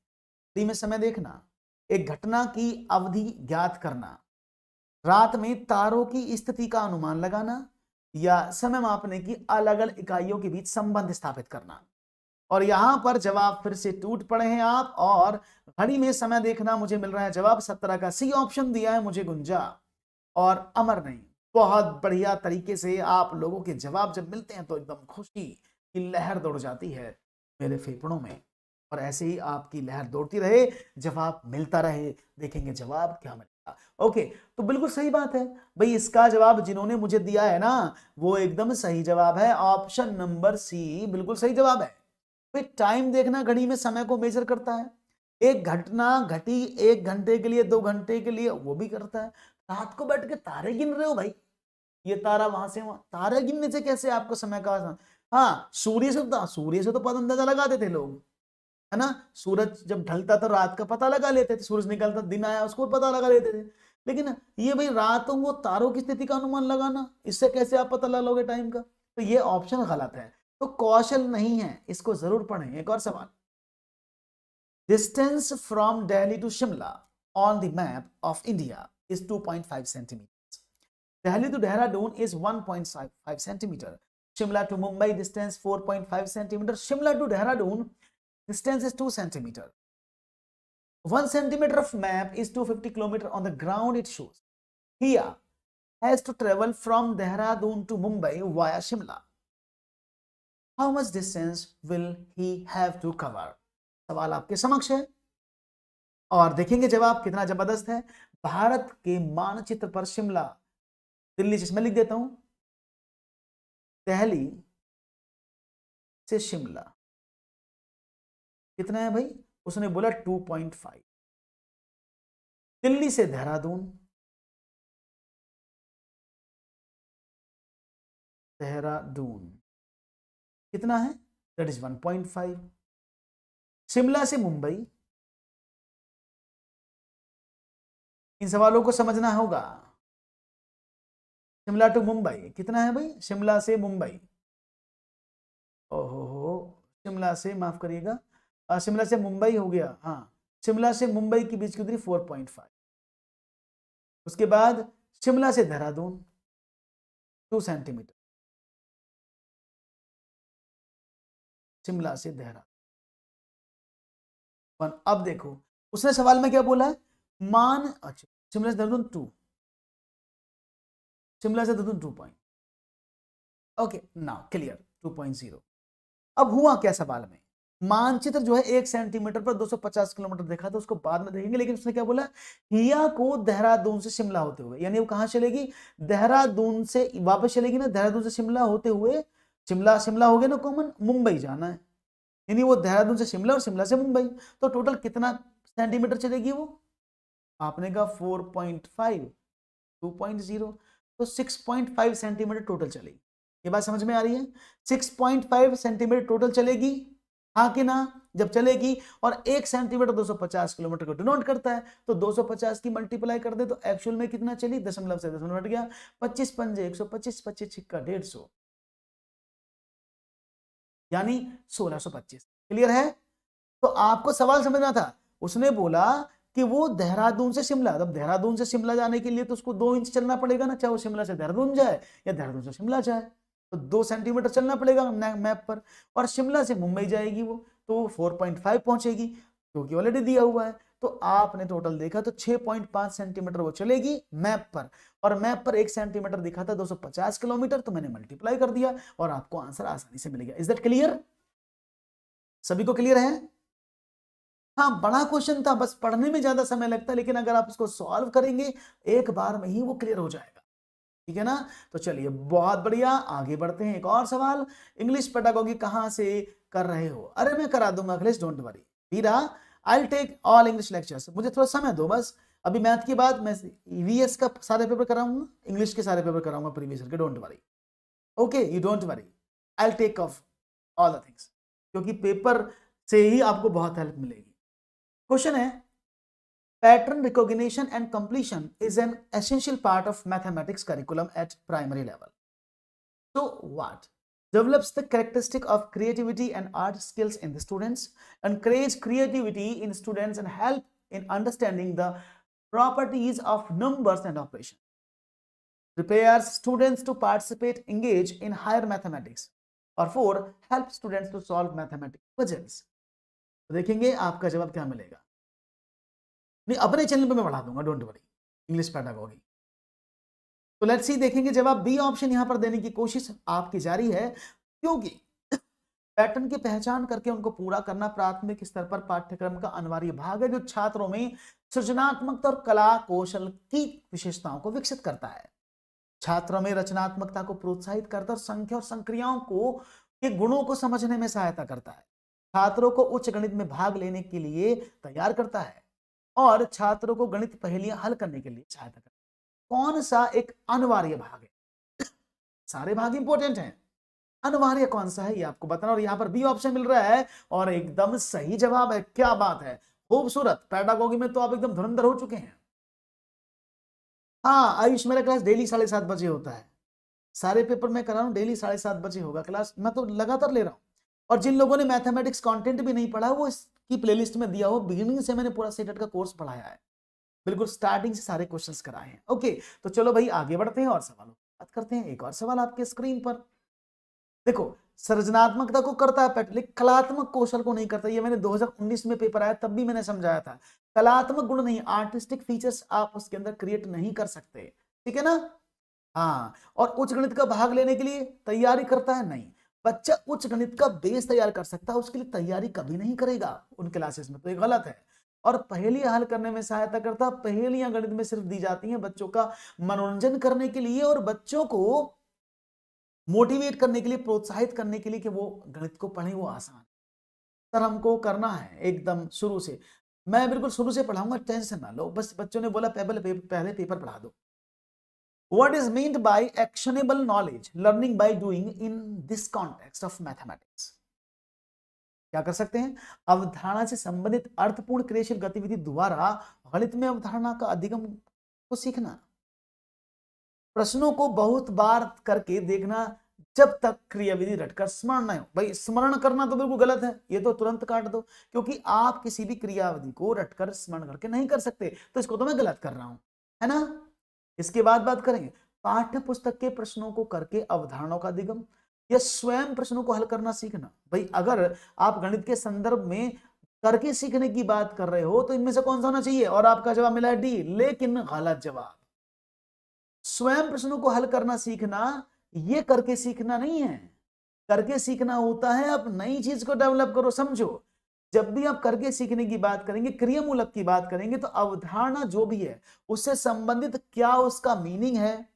[SPEAKER 1] D में समय देखना, एक घटना की अवधि ज्ञात करना, रात में तारों की स्थिति का अनुमान लगाना, या समय मापने की अलग अलग इकाइयों के बीच संबंध स्थापित करना। और यहां पर जवाब फिर से टूट पड़े हैं आप, और घड़ी में समय देखना मुझे मिल रहा है जवाब 17 का सी ऑप्शन दिया है मुझे गुंजा और अमर नहीं। बहुत बढ़िया तरीके से आप लोगों के जवाब जब मिलते हैं तो एकदम खुशी की लहर दौड़ जाती है मेरे फेफड़ों में, और ऐसे ही आपकी लहर दौड़ती रहे, जवाब मिलता रहे, देखेंगे जवाब क्या मिलेगा। ओके, तो बिल्कुल सही बात है भाई, इसका जवाब जिन्होंने मुझे दिया है ना वो एकदम सही जवाब है, ऑप्शन नंबर सी बिल्कुल सही जवाब है। भाई टाइम देखना घड़ी में समय को मेजर करता है, एक घटना घटी 1 घंटे के लिए 2 घंटे के लिए वो भी करता है। रात को बैठ के तारे गिन रहे हो भाई, ये तारा वहां से वहां, तारे गिनने से कैसे आपको समय का हाँ सूर्य से तो पता अंदाजा लगाते थे लोग, है ना। सूरज जब ढलता था रात का पता लगा लेते थे, सूरज निकलता दिन आया उसको पता लगा लेते थे। लेकिन ये भाई रातों को तारों की स्थिति का अनुमान लगाना, इससे कैसे आप पता लगा लोगे टाइम का? तो ये ऑप्शन गलत है, तो कौशल नहीं है, इसको जरूर पढ़ें। एक और सवाल, distance from Delhi to Shimla on the map of India is 2.5 centimetre. Delhi to Dehradun is 1.5 centimeter. Shimla to Mumbai distance 4.5 centimeter. Shimla to Dehradun distance is 2 centimeter. 1 centimeter of map is 250 kilometer on the ground it shows. Here has to travel from Dehradun to Mumbai via Shimla. How much distance will he have to cover? सवाल आपके समक्ष है और देखेंगे जवाब कितना जबरदस्त है। भारत के मानचित्र पर शिमला, दिल्ली से मैं लिख देता हूं, दिल्ली से शिमला कितना है भाई? उसने बोला 2.5। दिल्ली से देहरादून, देहरादून कितना है? That is 1.5। शिमला से मुंबई, इन सवालों को समझना होगा। शिमला टू मुंबई कितना है भाई? शिमला से मुंबई, ओहो, शिमला से माफ करिएगा, शिमला से मुंबई हो गया, हाँ, शिमला से मुंबई के बीच की दूरी 4.5। उसके बाद शिमला से देहरादून 2 सेंटीमीटर, शिमला से देहरादून। अब देखो उसने सवाल में क्या बोला है, मान, अच्छा शिमला से देहरादून 2, शिमला से Dehradun 2 point, okay now clear 2.0। अब हुआ क्या सवाल में, मानचित्र जो है 1 सेंटीमीटर पर 250 किलोमीटर देखा था, उसको बाद में देखेंगे, लेकिन उसने क्या बोला, हिया को देहरादून से शिमला होते हुए, यानी वो कहां चलेगी, देहरादून से वापस चलेगी ना, देहरादून से शिमला होते हुए, शिमला शिमला हो गया ना कॉमन, मुंबई जाना है, यानी वो देहरादून से शिमला और शिमला से मुंबई, तो टोटल कितना सेंटीमीटर चलेगी वो, आपने कहा 4.5, 2.0, तो 6.5 सेंटीमीटर टोटल चलेगी। ये बात समझ में आ रही है, 6.5 सेंटीमीटर टोटल चलेगी, हाँ कि ना, जब चलेगी, और 1 सेंटीमीटर 250 किलोमीटर को डिनोट करता है, तो 250 की मल्टीप्लाई कर दे तो एक्चुअल में कितना चली, दशमलव से दशमलव हट गया, 25 पंजे 125, 25 छिक्का 150, यानी 1625। क्लियर है, तो आपको सवाल समझना था, उसने बोला कि वो देहरादून से शिमला, अब देहरादून से शिमला जाने के लिए तो उसको 2 इंच चलना पड़ेगा ना, चाहे वो शिमला से देहरादून जाए या देहरादून से शिमला जाए, तो 2 सेंटीमीटर चलना पड़ेगा मैप पर, और शिमला से मुंबई जाएगी वो, तो 4.5 पहुंचेगी, क्योंकि ऑलरेडी दिया हुआ है, तो आपने टोटल देखा तो 6.5 सेंटीमीटर वो चलेगी मैप पर, और मैप पर 1 सेंटीमीटर दिखा था 250 किलोमीटर, तो मैंने मल्टीप्लाई कर दिया और आपको आंसर आसानी से मिल गया। इज दैट क्लियर, सभी को क्लियर है? हाँ बड़ा क्वेश्चन था, बस पढ़ने में ज्यादा समय लगता है, लेकिन अगर आप उसको सॉल्व करेंगे एक बार में ही वो क्लियर हो जाएगा, ठीक है ना। तो चलिए बहुत बढ़िया, आगे बढ़ते हैं, एक और सवाल, इंग्लिश पेडागोगी कहां से कर रहे हो, अरे मैं करा दूंगा Akhilesh, don't worry Veera, I will take all English lectures, मुझे थोड़ा समय दो बस, अभी मैथ के बाद मैं ईवीएस का सारे पेपर कराऊंगा, इंग्लिश के सारे पेपर कराऊंगा प्रीवियस ईयर के, don't worry, okay you don't worry, I will take of all the things, क्योंकि पेपर से ही आपको बहुत हेल्प मिलेगी। क्वेश्चन है, pattern recognition and completion is an essential part of mathematics curriculum at primary level. So what develops the characteristic of creativity and art skills in the students, encourage creativity in students and help in understanding the properties of numbers and operations, prepares students to participate, engage in higher mathematics, और 4 help students to solve mathematical puzzles। तो देखेंगे आपका जवाब क्या मिलेगा, नहीं अपने channel पे मैं बढ़ा दूंगा, डोंट वरी, इंग्लिश पेडागोगी। तो लेट्स सी, देखेंगे जवाब बी ऑप्शन यहां पर देने की कोशिश आपकी जारी है, क्योंकि पैटर्न की पहचान करके उनको पूरा करना प्राथमिक स्तर पर पाठ्यक्रम का अनिवार्य भाग है, जो छात्रों में सृजनात्मकता और कला कौशल की विशेषताओं को विकसित करता है, छात्रों में रचनात्मकता को प्रोत्साहित करता है और संख्या और संक्रियाओं को के गुणों को समझने में सहायता करता है, छात्रों को उच्च गणित में भाग लेने के लिए तैयार करता है, और छात्रों को गणित पहेलियां हल करने के लिए सहायता करता है। कौन सा एक अनिवार्य भाग है, सारे भाग इंपॉर्टेंट हैं, अनिवार्य कौन सा है ये आपको बताना, और यहां पर बी ऑप्शन मिल रहा है और एकदम सही जवाब है, क्या बात है, खूबसूरत, पेडागोगी में तो आप एकदम धुरंधर हो चुके हैं। हाँ आयुष, मेरा क्लास डेली 7:30 बजे होता है, सारे पेपर मैं करा रहा हूँ, डेली 7:30 बजे होगा क्लास, मैं तो लगातार ले रहा हूँ, और जिन लोगों ने मैथमेटिक्स कंटेंट भी नहीं पढ़ा वो इसकी प्लेलिस्ट में दिया हो, बिगिनिंग से मैंने पूरा सेटेट का कोर्स पढ़ाया है, बिल्कुल स्टार्टिंग से सारे क्वेश्चंस कराए हैं। ओके तो चलो भाई आगे बढ़ते हैं और सवालों की बात करते हैं। एक और सवाल आपके स्क्रीन पर देखो, सृजनात्मकता को करता है लेकिन कलात्मक कौशल को नहीं करता, ये मैंने 2019 में पेपर आया तब भी मैंने समझाया था, कलात्मक गुण नहीं, आर्टिस्टिक फीचर्स आप उसके अंदर क्रिएट नहीं कर सकते, ठीक है ना। हाँ, और उच्च गणित का भाग लेने के लिए तैयारी करता है, नहीं, बच्चा उच्च गणित का बेस तैयार कर सकता है, उसके लिए तैयारी कभी नहीं करेगा उन क्लासेस में, तो ये गलत है। और पहेलियां हल करने में सहायता करता, पहेलियां गणित में सिर्फ दी जाती हैं बच्चों का मनोरंजन करने के लिए और बच्चों को मोटिवेट करने के लिए, प्रोत्साहित करने के लिए कि वो गणित को पढ़ें, वो आसान सर हमको करना है एकदम शुरू से, मैं बिल्कुल शुरू से पढ़ाऊंगा, टेंशन ना लो, बस बच्चों ने बोला पहले पेपर पढ़ा दो। What is meant by actionable knowledge learning by doing in this context of mathematics? क्या कर सकते हैं, अवधारणा से संबंधित अर्थपूर्ण क्रियाशील गतिविधि द्वारा गणित में अवधारणा का अधिगम को सीखना, प्रश्नों को बहुत बार करके देखना जब तक क्रियाविधि रटकर स्मरण न हो। भाई स्मरण करना तो बिल्कुल गलत है, ये तो तुरंत काट दो, क्योंकि आप किसी भी क्रियाविधि को रटकर स्मरण करके नहीं कर सकते, तो इसको तो मैं गलत कर रहा हूं, है ना। इसके बाद बात करेंगे, पाठ्य पुस्तक के प्रश्नों को करके अवधारणाओं का अधिगम या स्वयं प्रश्नों को हल करना सीखना। भाई अगर आप गणित के संदर्भ में करके सीखने की बात कर रहे हो तो इनमें से कौन सा होना चाहिए, और आपका जवाब मिला है डी, लेकिन गलत जवाब। स्वयं प्रश्नों को हल करना सीखना ये करके सीखना नहीं है। करके सीखना होता है आप नई चीज को डेवलप करो। समझो, जब भी आप करके सीखने की बात करेंगे, क्रियामूलक की बात करेंगे, तो अवधारणा जो भी है उससे संबंधित क्या उसका मीनिंग है,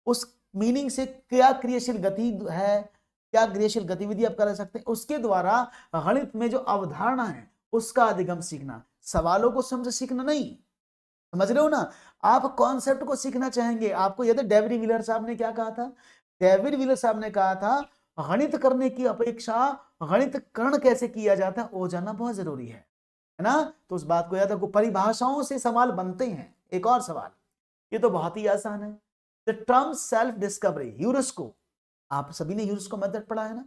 [SPEAKER 1] उस मीनिंग से क्या क्रियाशील गति है, क्या क्रियाशील गतिविधि आप कर सकते हैं, उसके द्वारा गणित में जो अवधारणा है उसका अधिगम सीखना, सवालों को समझ सीखना नहीं। समझ रहे हो ना? आप कॉन्सेप्ट को सीखना चाहेंगे। आपको याद है डेविड व्हीलर साहब ने क्या कहा था? डेविड व्हीलर साहब ने कहा था गणित करने की अपेक्षा गणित कर्ण कैसे किया जाता है वो जानना बहुत जरूरी है ना? तो उस बात को याद रखो। परिभाषाओं से सवाल बनते हैं। एक और सवाल, ये तो बहुत ही आसान है। द टर्म सेल्फ डिस्कवरी, यूरेस्को, आप सभी ने यूरेस्को मेथड पढ़ा है ना?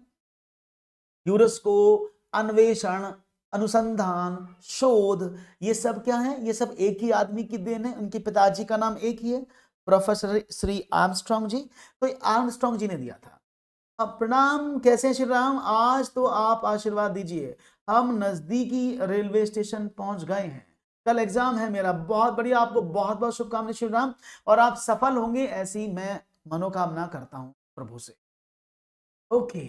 [SPEAKER 1] यूरेस्को, अन्वेषण, अनुसंधान, शोध, ये सब क्या है? ये सब एक ही आदमी की देन है। उनके पिताजी का नाम एक ही है, प्रोफेसर श्री आर्मस्ट्रॉन्ग जी। तो आर्मस्ट्रॉन्ग जी ने दिया था। अब प्रणाम, कैसे हैं श्री राम? आज तो आप आशीर्वाद दीजिए, हम नजदीकी रेलवे स्टेशन पहुंच गए हैं, कल एग्जाम है मेरा। बहुत बढ़िया, आपको बहुत बहुत शुभकामनाएं श्री राम, और आप सफल होंगे ऐसी मैं मनोकामना करता हूं प्रभु से। ओके,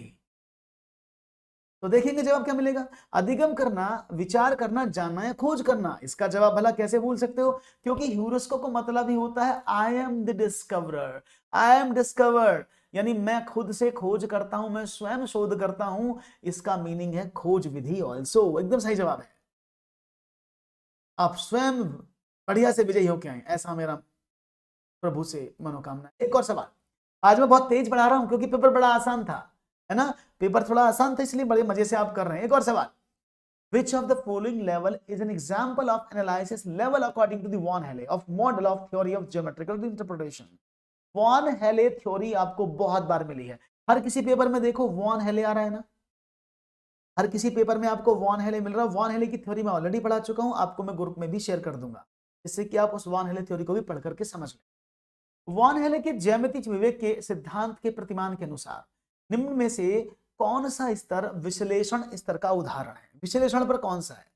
[SPEAKER 1] तो देखेंगे जवाब क्या मिलेगा। अधिगम करना, विचार करना, जानना या खोज करना, इसका जवाब भला कैसे भूल सकते हो? क्योंकि ह्यूरिस्को को मतलब ही होता है I am the discoverer, I am discovered, यानी मैं खुद से खोज करता हूं, मैं स्वयं शोध करता हूं। इसका मीनिंग है खोज विधि ऑल्सो। एकदम सही जवाब है। आप स्वयं बढ़िया से विजयी होके आए, ऐसा मेरा प्रभु से मनोकामना। एक और सवाल, आज मैं बहुत तेज पढ़ा रहा हूं क्योंकि पेपर बड़ा आसान था, है ना? पेपर थोड़ा आसान था इसलिए बड़े मजे से आप कर रहे हैं। एक और सवाल, which of the following level is an example of analysis level according to the Von Heley of model of theory of geometrical interpretation? Van Hiele theory आपको बहुत बार मिली है, हर किसी पेपर में देखो वॉन हेले आ रहा है ना, हर किसी पेपर में आपको वॉन हेले मिल रहा है। वॉन हेले की थ्योरी मैं ऑलरेडी पढ़ा चुका हूं, आपको मैं ग्रुप में भी शेयर कर दूंगा, जिससे कि आप उस वॉन हेले थ्योरी को भी पढ़ करके समझ लें। वॉन हेले के ज्यामितीय विवेक के सिद्धांत के प्रतिमान के अनुसार निम्न में से कौन सा स्तर विश्लेषण स्तर का उदाहरण है? विश्लेषण पर कौन सा है?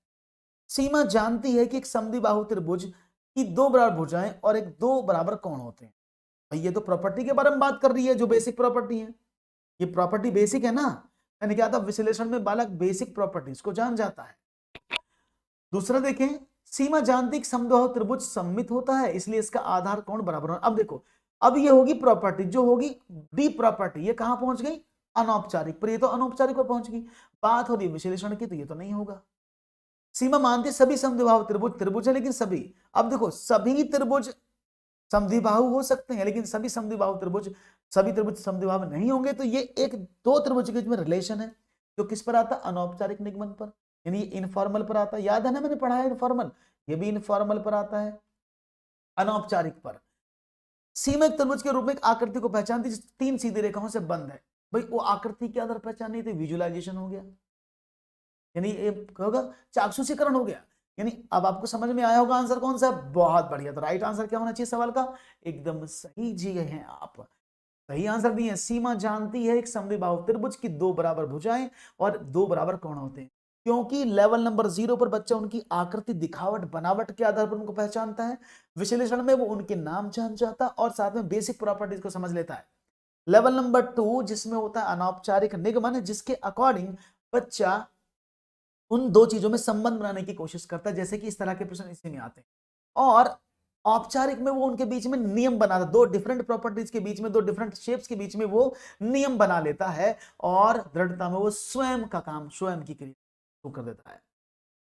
[SPEAKER 1] सीमा जानती है कि एक समद्विबाहु त्रिभुज की दो बराबर भुजाएं और एक दो बराबर कोण होते हैं। ये तो प्रॉपर्टी के बारे में बात कर रही है, जो बेसिक प्रॉपर्टी है। ये प्रॉपर्टी बेसिक है ना, मैंने कहा था विश्लेषण में बालक बेसिक प्रॉपर्टीज को जान जाता है। दूसरा देखें, सीमा जानती कि समद्विबाहु त्रिभुज सममित होता है, इसलिए इसका आधार कोण बराबर होना। अब देखो, अब ये होगी प्रॉपर्टी, जो होगी डी प्रॉपर्टी, ये कहां पहुंच गई? अनौपचारिक पर, ये तो अनौपचारिक पर पहुंच गई। बात हो रही है विश्लेषण की, तो ये तो नहीं होगा। सीमा मानती सभी समद्विबाहु त्रिभुज त्रिभुज है, लेकिन सभी, अब देखो सभी त्रिभुज समद्विबाहु हो सकते हैं, लेकिन सभी समद्विबाहु त्रिभुज, सभी त्रिभुज समद्विबाहु नहीं होंगे। तो ये एक दो त्रिभुज के बीच में रिलेशन है, जो किस पर आता है? अनौपचारिक निगमन पर, यानी इनफॉर्मल पर आता है। याद है ना, मैंने पढ़ा है इनफॉर्मल, ये भी इनफॉर्मल पर आता है, अनौपचारिक पर। सीमा एक त्रिभुज के रूप में एक आकृति को पहचानती है तीन सीधी रेखाओं से बंद है। भाई वो आकृति के आधार पहचाननी थी, विजुअलाइजेशन हो गया, यानी एक होगा चाक्षुषीकरण हो गया। यानी अब आपको समझ में आया होगा आंसर कौन सा है। बहुत बढ़िया। तो राइट आंसर क्या होना चाहिए सवाल का? एकदम सही जी हैं आप, सही आंसर दिए। सीमा जानती है एक समद्विबाहु त्रिभुज की दो बराबर भुजाएं और दो बराबर कोण होते हैं, क्योंकि लेवल नंबर 0 पर बच्चा उनकी आकृति, दिखावट, बनावट के आधार पर उनको पहचानता है। विश्लेषण में वो उनके नाम जान जाता और साथ में बेसिक प्रॉपर्टीज को समझ लेता है। लेवल नंबर 2 जिसमें होता है अनौपचारिक निगमन, जिसके अकॉर्डिंग बच्चा उन दो चीजों में संबंध बनाने की कोशिश करता है, जैसे कि इस तरह के प्रश्न इसी में आते हैं। और औपचारिक में वो उनके बीच में नियम बनाता, दो डिफरेंट प्रॉपर्टीज के बीच में, दो डिफरेंट शेप्स के बीच में वो नियम बना लेता है, और दृढ़ता में वो स्वयं का काम, स्वयं की क्रिया कर देता है।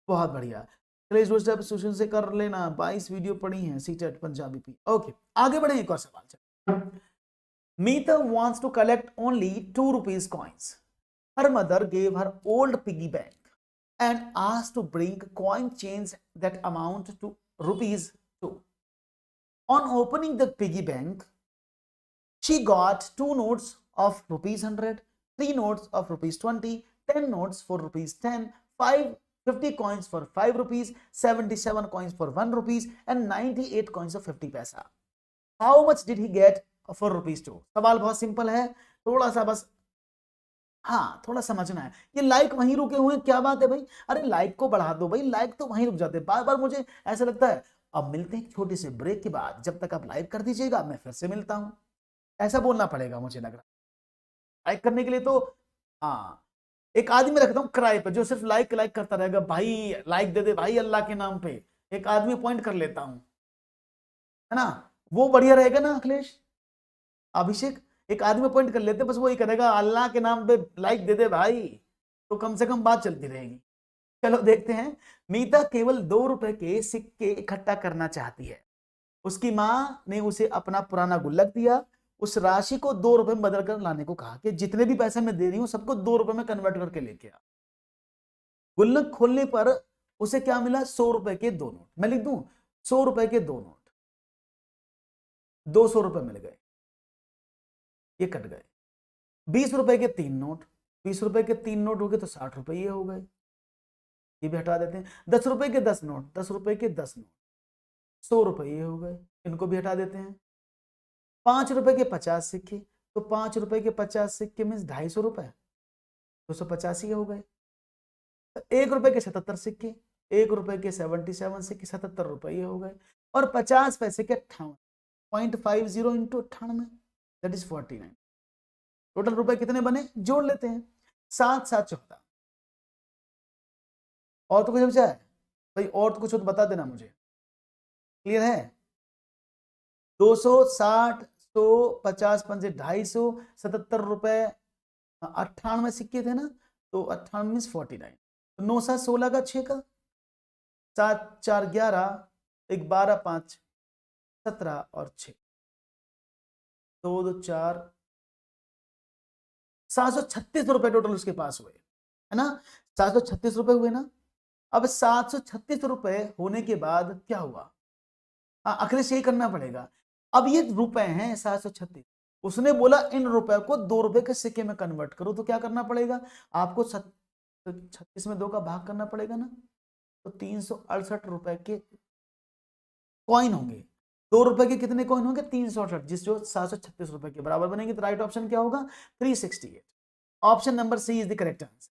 [SPEAKER 1] बहुत बढ़िया। चलिए से कर लेना, 22 वीडियो पड़ी हैं सीटेट पंजाबी की। ओके, आगे बढ़े। एक और सवाल चल। मीता wants to collect only 2 rupees coins. Her mother gave her old piggy bank and asked to bring coin chains that amount to rupees 2. On opening the piggy bank, she got 2 notes of rupees 100, 3 notes of rupees 20, 10 notes for rupees 10, 50 coins for 5 rupees, 77 coins for 1 rupees, and 98 coins of 50 paisa. How much did he get for rupees 2? सवाल बहुत simple है, थोड़ा सा बस हाँ थोड़ा समझना है। ये लाइक वहीं रुके हुए हैं, क्या बात है भाई, अरे लाइक को बढ़ा दो भाई, लाइक तो वहीं रुक जाते हैं। बार बार मुझे ऐसा लगता है। अब मिलते हैं एक छोटे से ब्रेक के बाद, जब तक आप लाइक कर दीजिएगा मैं फिर से मिलता हूं, ऐसा बोलना पड़ेगा मुझे लग रहा। लाइक करने के लिए तो हाँ एक आदमी रखता हूँ किराए पे जो सिर्फ लाइक लाइक करता रहेगा, भाई लाइक दे दे भाई अल्लाह के नाम पे, एक आदमी अपॉइंट कर लेता हूं, है ना, वो बढ़िया रहेगा ना अखिलेश, अभिषेक, एक आदमी अपॉइंट कर लेते, बस वो ही करेगा अल्लाह के नाम पे लाइक दे दे भाई, तो कम से कम बात चलती रहेगी। चलो देखते हैं। मीता केवल 2 रुपए के सिक्के इकट्ठा करना चाहती है। उसकी माँ ने उसे अपना पुराना गुल्लक दिया, उस राशि को 2 रुपए में बदल कर लाने को कहा कि जितने भी पैसे मैं दे रही हूं सबको 2 रुपए में कन्वर्ट करके लेके आ। गुल्लक खोलने पर उसे क्या मिला, 100 रुपए के 2 नोट। मैं लिख दूं 100 रुपए के 2 नोट, 200 रुपए मिल गए, ये कट गए। 20 रुपए के 3 नोट, 20 रुपए के 3 नोट हो गए तो 60 रुपए ये हो गए, ये भी हटा देते हैं। 10 रुपए के 10 नोट, 10 रुपए के 10 नोट, 100 रुपए ये हो गए, इनको भी हटा देते हैं। 5 रुपए के 50 सिक्के, तो 5 रुपए के 50 सिक्के मीन 250 रुपए, 285 हो गए। 1 रुपए के 77 सिक्के, 1 रुपए के 77 सिक्के, 77 रुपए ये हो गए। और 50 पैसे के 58.50 इंटू 98 दैट इज 49। टोटल रुपए कितने बने, जोड़ लेते हैं, 7 7 14। और तो कुछ बचा है भाई, और तो कुछ हो तो बता देना मुझे, क्लियर है। 260, 150 पंजे 250, 77 रुपए, 98 सिक्के थे ना, तो 98 मीन 49। 9 7 16 का 6 का, 7 4 11, 1 12 5 17 और 6 2 2 4, 736 रुपए टोटल उसके पास हुए, है ना, 736 रुपए हुए ना। अब 736 रुपए होने के बाद क्या हुआ, अखिलेश यही करना पड़ेगा। अब ये रुपए हैं 736, उसने बोला इन रुपए को 2 रुपए के सिक्के में कन्वर्ट करो, तो क्या करना पड़ेगा आपको, 36 में 2 का भाग करना पड़ेगा ना, तो 368 रुपए के कॉइन होंगे। 2 रुपए के कितने कॉइन होंगे, 368, जिस जो 736 रुपए के बराबर बनेंगे। तो राइट ऑप्शन क्या होगा, 368। Option number C is the correct answer.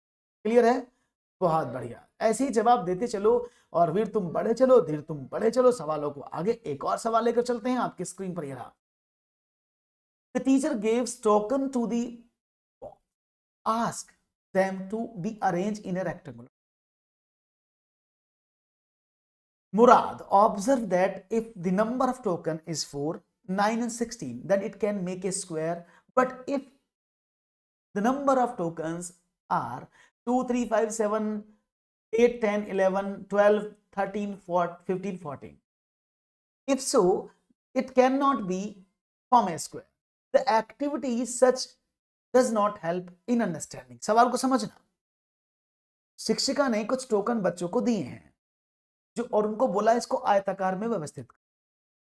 [SPEAKER 1] Clear है, बहुत बढ़िया, ऐसे ही जवाब देते चलो और वीर तुम बढ़े चलो, धीर तुम बढ़े चलो सवालों को आगे। एक और सवाल लेकर चलते हैं आपके स्क्रीन पर, ये रहा। The teacher gave token to the ask them to be arranged in a rectangle. Murad observed that if the number of token is 4, 9 and 16, then it can make a square. But if the number of tokens are 2, 3, 5, 7, 8, 10, 11, 12, 13, 14, 15, 14. If so, it cannot be form a square. The activity such does not help in understanding. सवाल को समझना। शिक्षिका ने कुछ token बच्चों को दिए हैं जो, और उनको बोला इसको आयताकार में व्यवस्थित कर।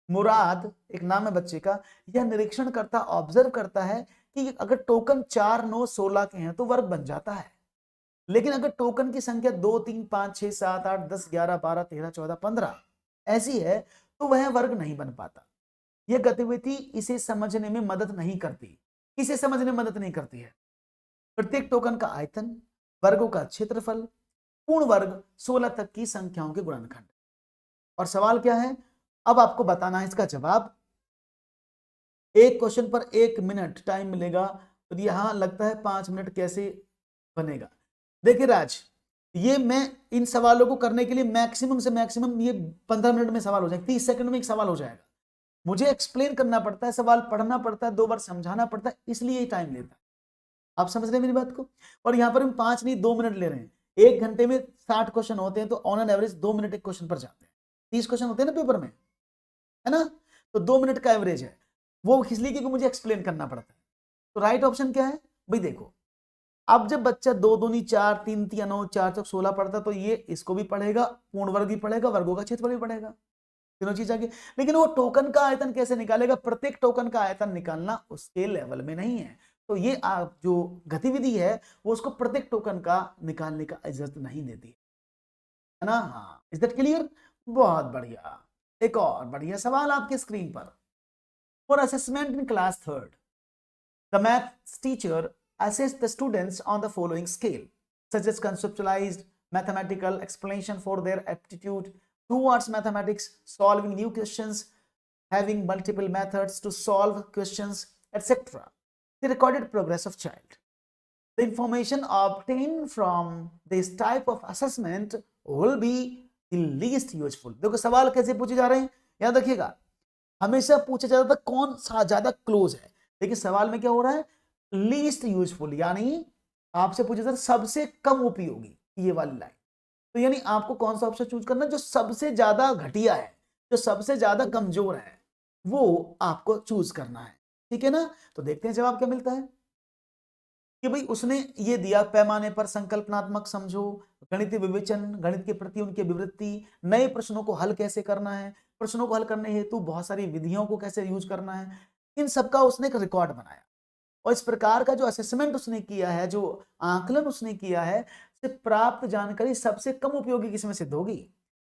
[SPEAKER 1] मुराद एक नाम है बच्चे का, यह निरीक्षण करता, ऑब्जर्व करता है कि अगर टोकन 4, 9, 16 के हैं तो वर्ग बन जाता है, लेकिन अगर टोकन की संख्या 2, 3, 5, 6, 7, 8, 10, 11, 12, 13, 14, 15 ऐसी है तो वह वर्ग नहीं बन पाता। यह गतिविधि इसे समझने में मदद नहीं करती। इसे समझने में मदद नहीं करती है। प्रत्येक टोकन का आयतन, वर्गों का क्षेत्रफल, पूर्ण वर्ग, 16 तक की संख्याओं के गुणनखंड। और सवाल क्या है, अब आपको बताना है इसका जवाब। एक क्वेश्चन पर 1 मिनट टाइम मिलेगा, तो यहां लगता है 5 मिनट कैसे बनेगा। देखिए राज, ये मैं इन सवालों को करने के लिए मैक्सिमम से मैक्सिमम ये 15 मिनट में सवाल हो जाएगा, 30 सेकंड में एक सवाल हो जाएगा। मुझे एक्सप्लेन करना पड़ता है, सवाल पढ़ना पड़ता है, 2 बार समझाना पड़ता है, इसलिए ये टाइम लेता है। आप समझ रहे हैं मेरी बात को। और यहाँ पर हम 5 नहीं 2 मिनट ले रहे हैं। 1 घंटे में 60 क्वेश्चन होते हैं, तो ऑन एन एवरेज 2 मिनट एक क्वेश्चन पर जाते हैं। 30 क्वेश्चन होते हैं ना पेपर में, है ना, तो 2 मिनट का एवरेज है। वो इसलिए क्योंकि मुझे एक्सप्लेन करना पड़ता है। तो राइट ऑप्शन क्या है भाई, देखो अब जब बच्चा 2 2 नहीं 4, 3 3 9, 4 4 16 पढ़ता, तो ये इसको भी पढ़ेगा, पूर्ण वर्ग भी पढ़ेगा, वर्गों का क्षेत्रफल भी पढ़ेगा, तीनों चीज आगे। लेकिन वो टोकन का आयतन कैसे निकालेगा, प्रत्येक टोकन का आयतन निकालना उसके लेवल में नहीं है। तो ये जो गतिविधि है वो उसको प्रत्येक टोकन का निकालने का इजाजत नहीं देती है ना। हाँ, इज दैट क्लियर, बहुत बढ़िया। एक और बढ़िया सवाल आपके स्क्रीन पर। For assessment in class 3rd, the maths teacher assess the students on the following scale, such as conceptualized mathematical explanation for their aptitude towards mathematics, solving new questions, having multiple methods to solve questions, etc. The recorded progress of child. The information obtained from this type of assessment will be the least useful. देखो सवाल कैसे पूछे जा रहे हैं, याद रखिएगा, हमेशा पूछा जाता था कौन सा ज्यादा क्लोज है, लेकिन सवाल में क्या हो रहा है, लीस्ट यूजफुल, यानी आपसे पूछा जाता सबसे कम उपयोगी, ये वाली लाइन। तो यानी आपको कौन सा ऑप्शन चूज करना है, जो सबसे ज्यादा घटिया है, जो सबसे ज्यादा कमजोर है, वो आपको चूज करना है, ठीक है ना। तो देखते हैं जवाब क्या मिलता है कि भाई उसने ये दिया, पैमाने पर संकल्पनात्मक समझो, गणितीय विवेचन, गणित के प्रति उनकी विवृत्ति, नए प्रश्नों को हल कैसे करना है, प्रश्नों को हल करने हेतु बहुत सारी विधियों को कैसे यूज करना है, इन सबका उसने एक रिकॉर्ड बनाया। और इस प्रकार का जो असेसमेंट उसने किया है, जो आकलन उसने किया है, से प्राप्त जानकारी सबसे कम उपयोगी किसमें सिद्ध होगी,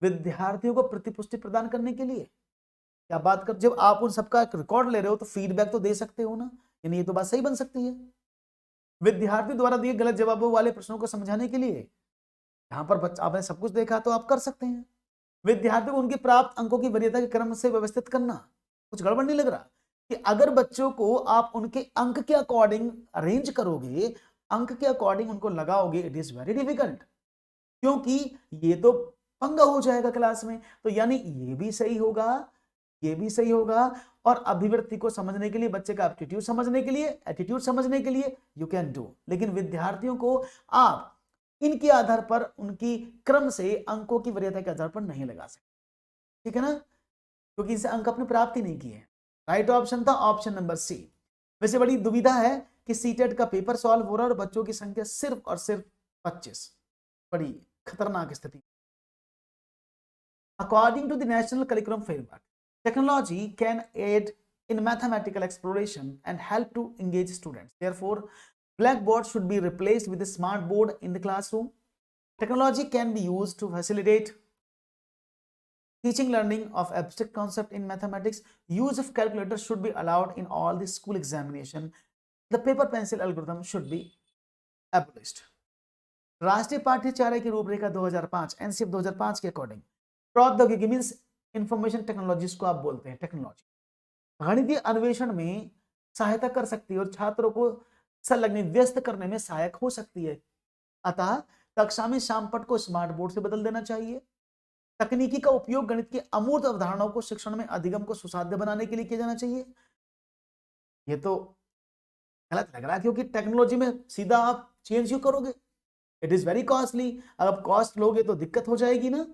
[SPEAKER 1] विद्यार्थियों को प्रतिपुष्टि प्रदान करने के लिए। क्या बात कर, जब आप उन सबका एक रिकॉर्ड ले रहे हो तो फीडबैक तो दे सकते हो ना, यानी ये तो बात सही बन सकती है। विद्यार्थी द्वारा दिए गलत जवाबों वाले प्रश्नों को समझाने के लिए, यहां पर बच्चा आपने सब कुछ देखा तो आप कर सकते हैं। विद्यार्थियों को उनके प्राप्त अंकों की वरीयता के क्रम से व्यवस्थित करना, कुछ गड़बड़ नहीं लग रहा कि अगर बच्चों को आप उनके अंक के अकॉर्डिंग अरेंज करोगे, अंक के अकॉर्डिंग उनको लगाओगे, इट इज वेरी डिफिकल्ट, क्योंकि ये तो पंगा हो जाएगा क्लास में। तो यानी ये भी सही होगा, ये भी सही होगा, और अभिवृत्ति को समझने के लिए, बच्चे का एप्टीट्यूड समझने के लिए, एटीट्यूड समझने के लिए यू कैन डू, लेकिन विद्यार्थियों को आप इनके आधार पर, उनकी क्रम से अंकों की वरीयता के आधार पर नहीं लगा सकते, ठीक है ना, क्योंकि इनसे अंक अपने प्राप्त ही नहीं किए हैं। राइट ऑप्शन था ऑप्शन नंबर सी। वैसे बड़ी दुविधा है कि सीटेट का पेपर सॉल्व हो रहा है और बच्चों की संख्या सिर्फ और सिर्फ 25, बड़ी खतरनाक स्थिति। According to the national curriculum framework, technology can aid in mathematical exploration and help to engage students. Therefore, blackboard should be replaced with a smart board in the classroom. Technology can be used to facilitate teaching learning of abstract concept in mathematics. Use of calculator should be allowed in all the school examination. The paper pencil algorithm should be abolished. राष्ट्रीय पाठ्यचर्या की रूपरेखा 2005 NCF 2005 के according प्रौद्योगिकी means information technologies को आप बोलते हैं टेक्नोलॉजी, गणितीय अन्वेषण में सहायता कर सकती है और छात्रों को संलग्न व्यस्त करने में सहायक हो सकती है। अतः कक्षा में शामपट को स्मार्ट बोर्ड से बदल देना चाहिए। तकनीकी का उपयोग गणित की अमूर्त अवधारणाओं को शिक्षण में अधिगम को सुसाध्य बनाने के लिए किया जाना चाहिए। ये तो गलत लग रहा है, क्योंकि टेक्नोलॉजी में सीधा आप चेंज क्यों करोगे, इट इज वेरी कॉस्टली, अगर कॉस्ट लोगे तो दिक्कत हो जाएगी ना।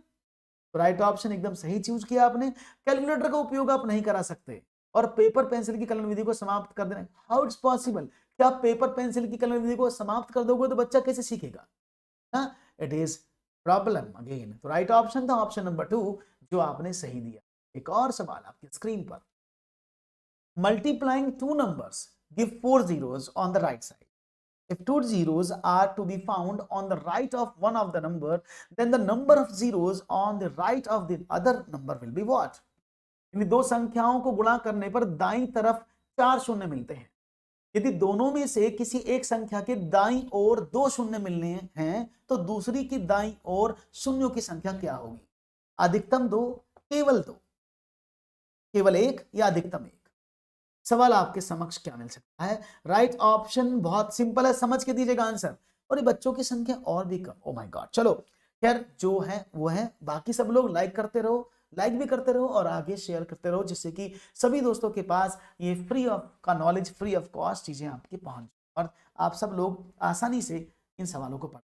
[SPEAKER 1] तो राइट ऑप्शन एकदम सही चूज किया आपने। कैलकुलेटर का उपयोग आप नहीं करा सकते और पेपर पेंसिल की कलन विधि को समाप्त कर देना, हाउ इट्स पॉसिबल, क्या आप पेपर पेंसिल की कलन विधि को समाप्त कर दोगे तो बच्चा कैसे सीखेगा ना, इट इज प्रॉब्लम अगेन। तो राइट ऑप्शन था ऑप्शन नंबर 2 जो आपने सही दिया। एक और सवाल आपकी स्क्रीन पर, multiplying two numbers give 4 zeros on the right side. If 2 zeros are to be found on the right of one of the number, then the number of zeros on the right of the other number will be what? यानी दो संख्याओं को गुणा करने पर दाईं तरफ 4 शून्य मिलते हैं। यदि दोनों में से किसी एक संख्या के दाईं ओर 2 शून्य मिलने हैं तो दूसरी की दाईं ओर शून्यों की संख्या क्या होगी? अधिकतम 2, केवल 2, केवल 1 या अधिकतम 1? सवाल आपके समक्ष क्या मिल सकता है? राइट ऑप्शन बहुत सिंपल है, समझ के दीजिएगा आंसर। और ये बच्चों की संख्या और भी कम, ओ माय गॉड। चलो खैर जो है वो है, बाकी सब लोग लाइक करते रहो, लाइक भी करते रहो और आगे शेयर करते रहो, जिससे कि सभी दोस्तों के पास ये फ्री ऑफ का नॉलेज, फ्री ऑफ कॉस्ट चीजें आपकी पहुंच और आप सब लोग आसानी से इन सवालों को पढ़।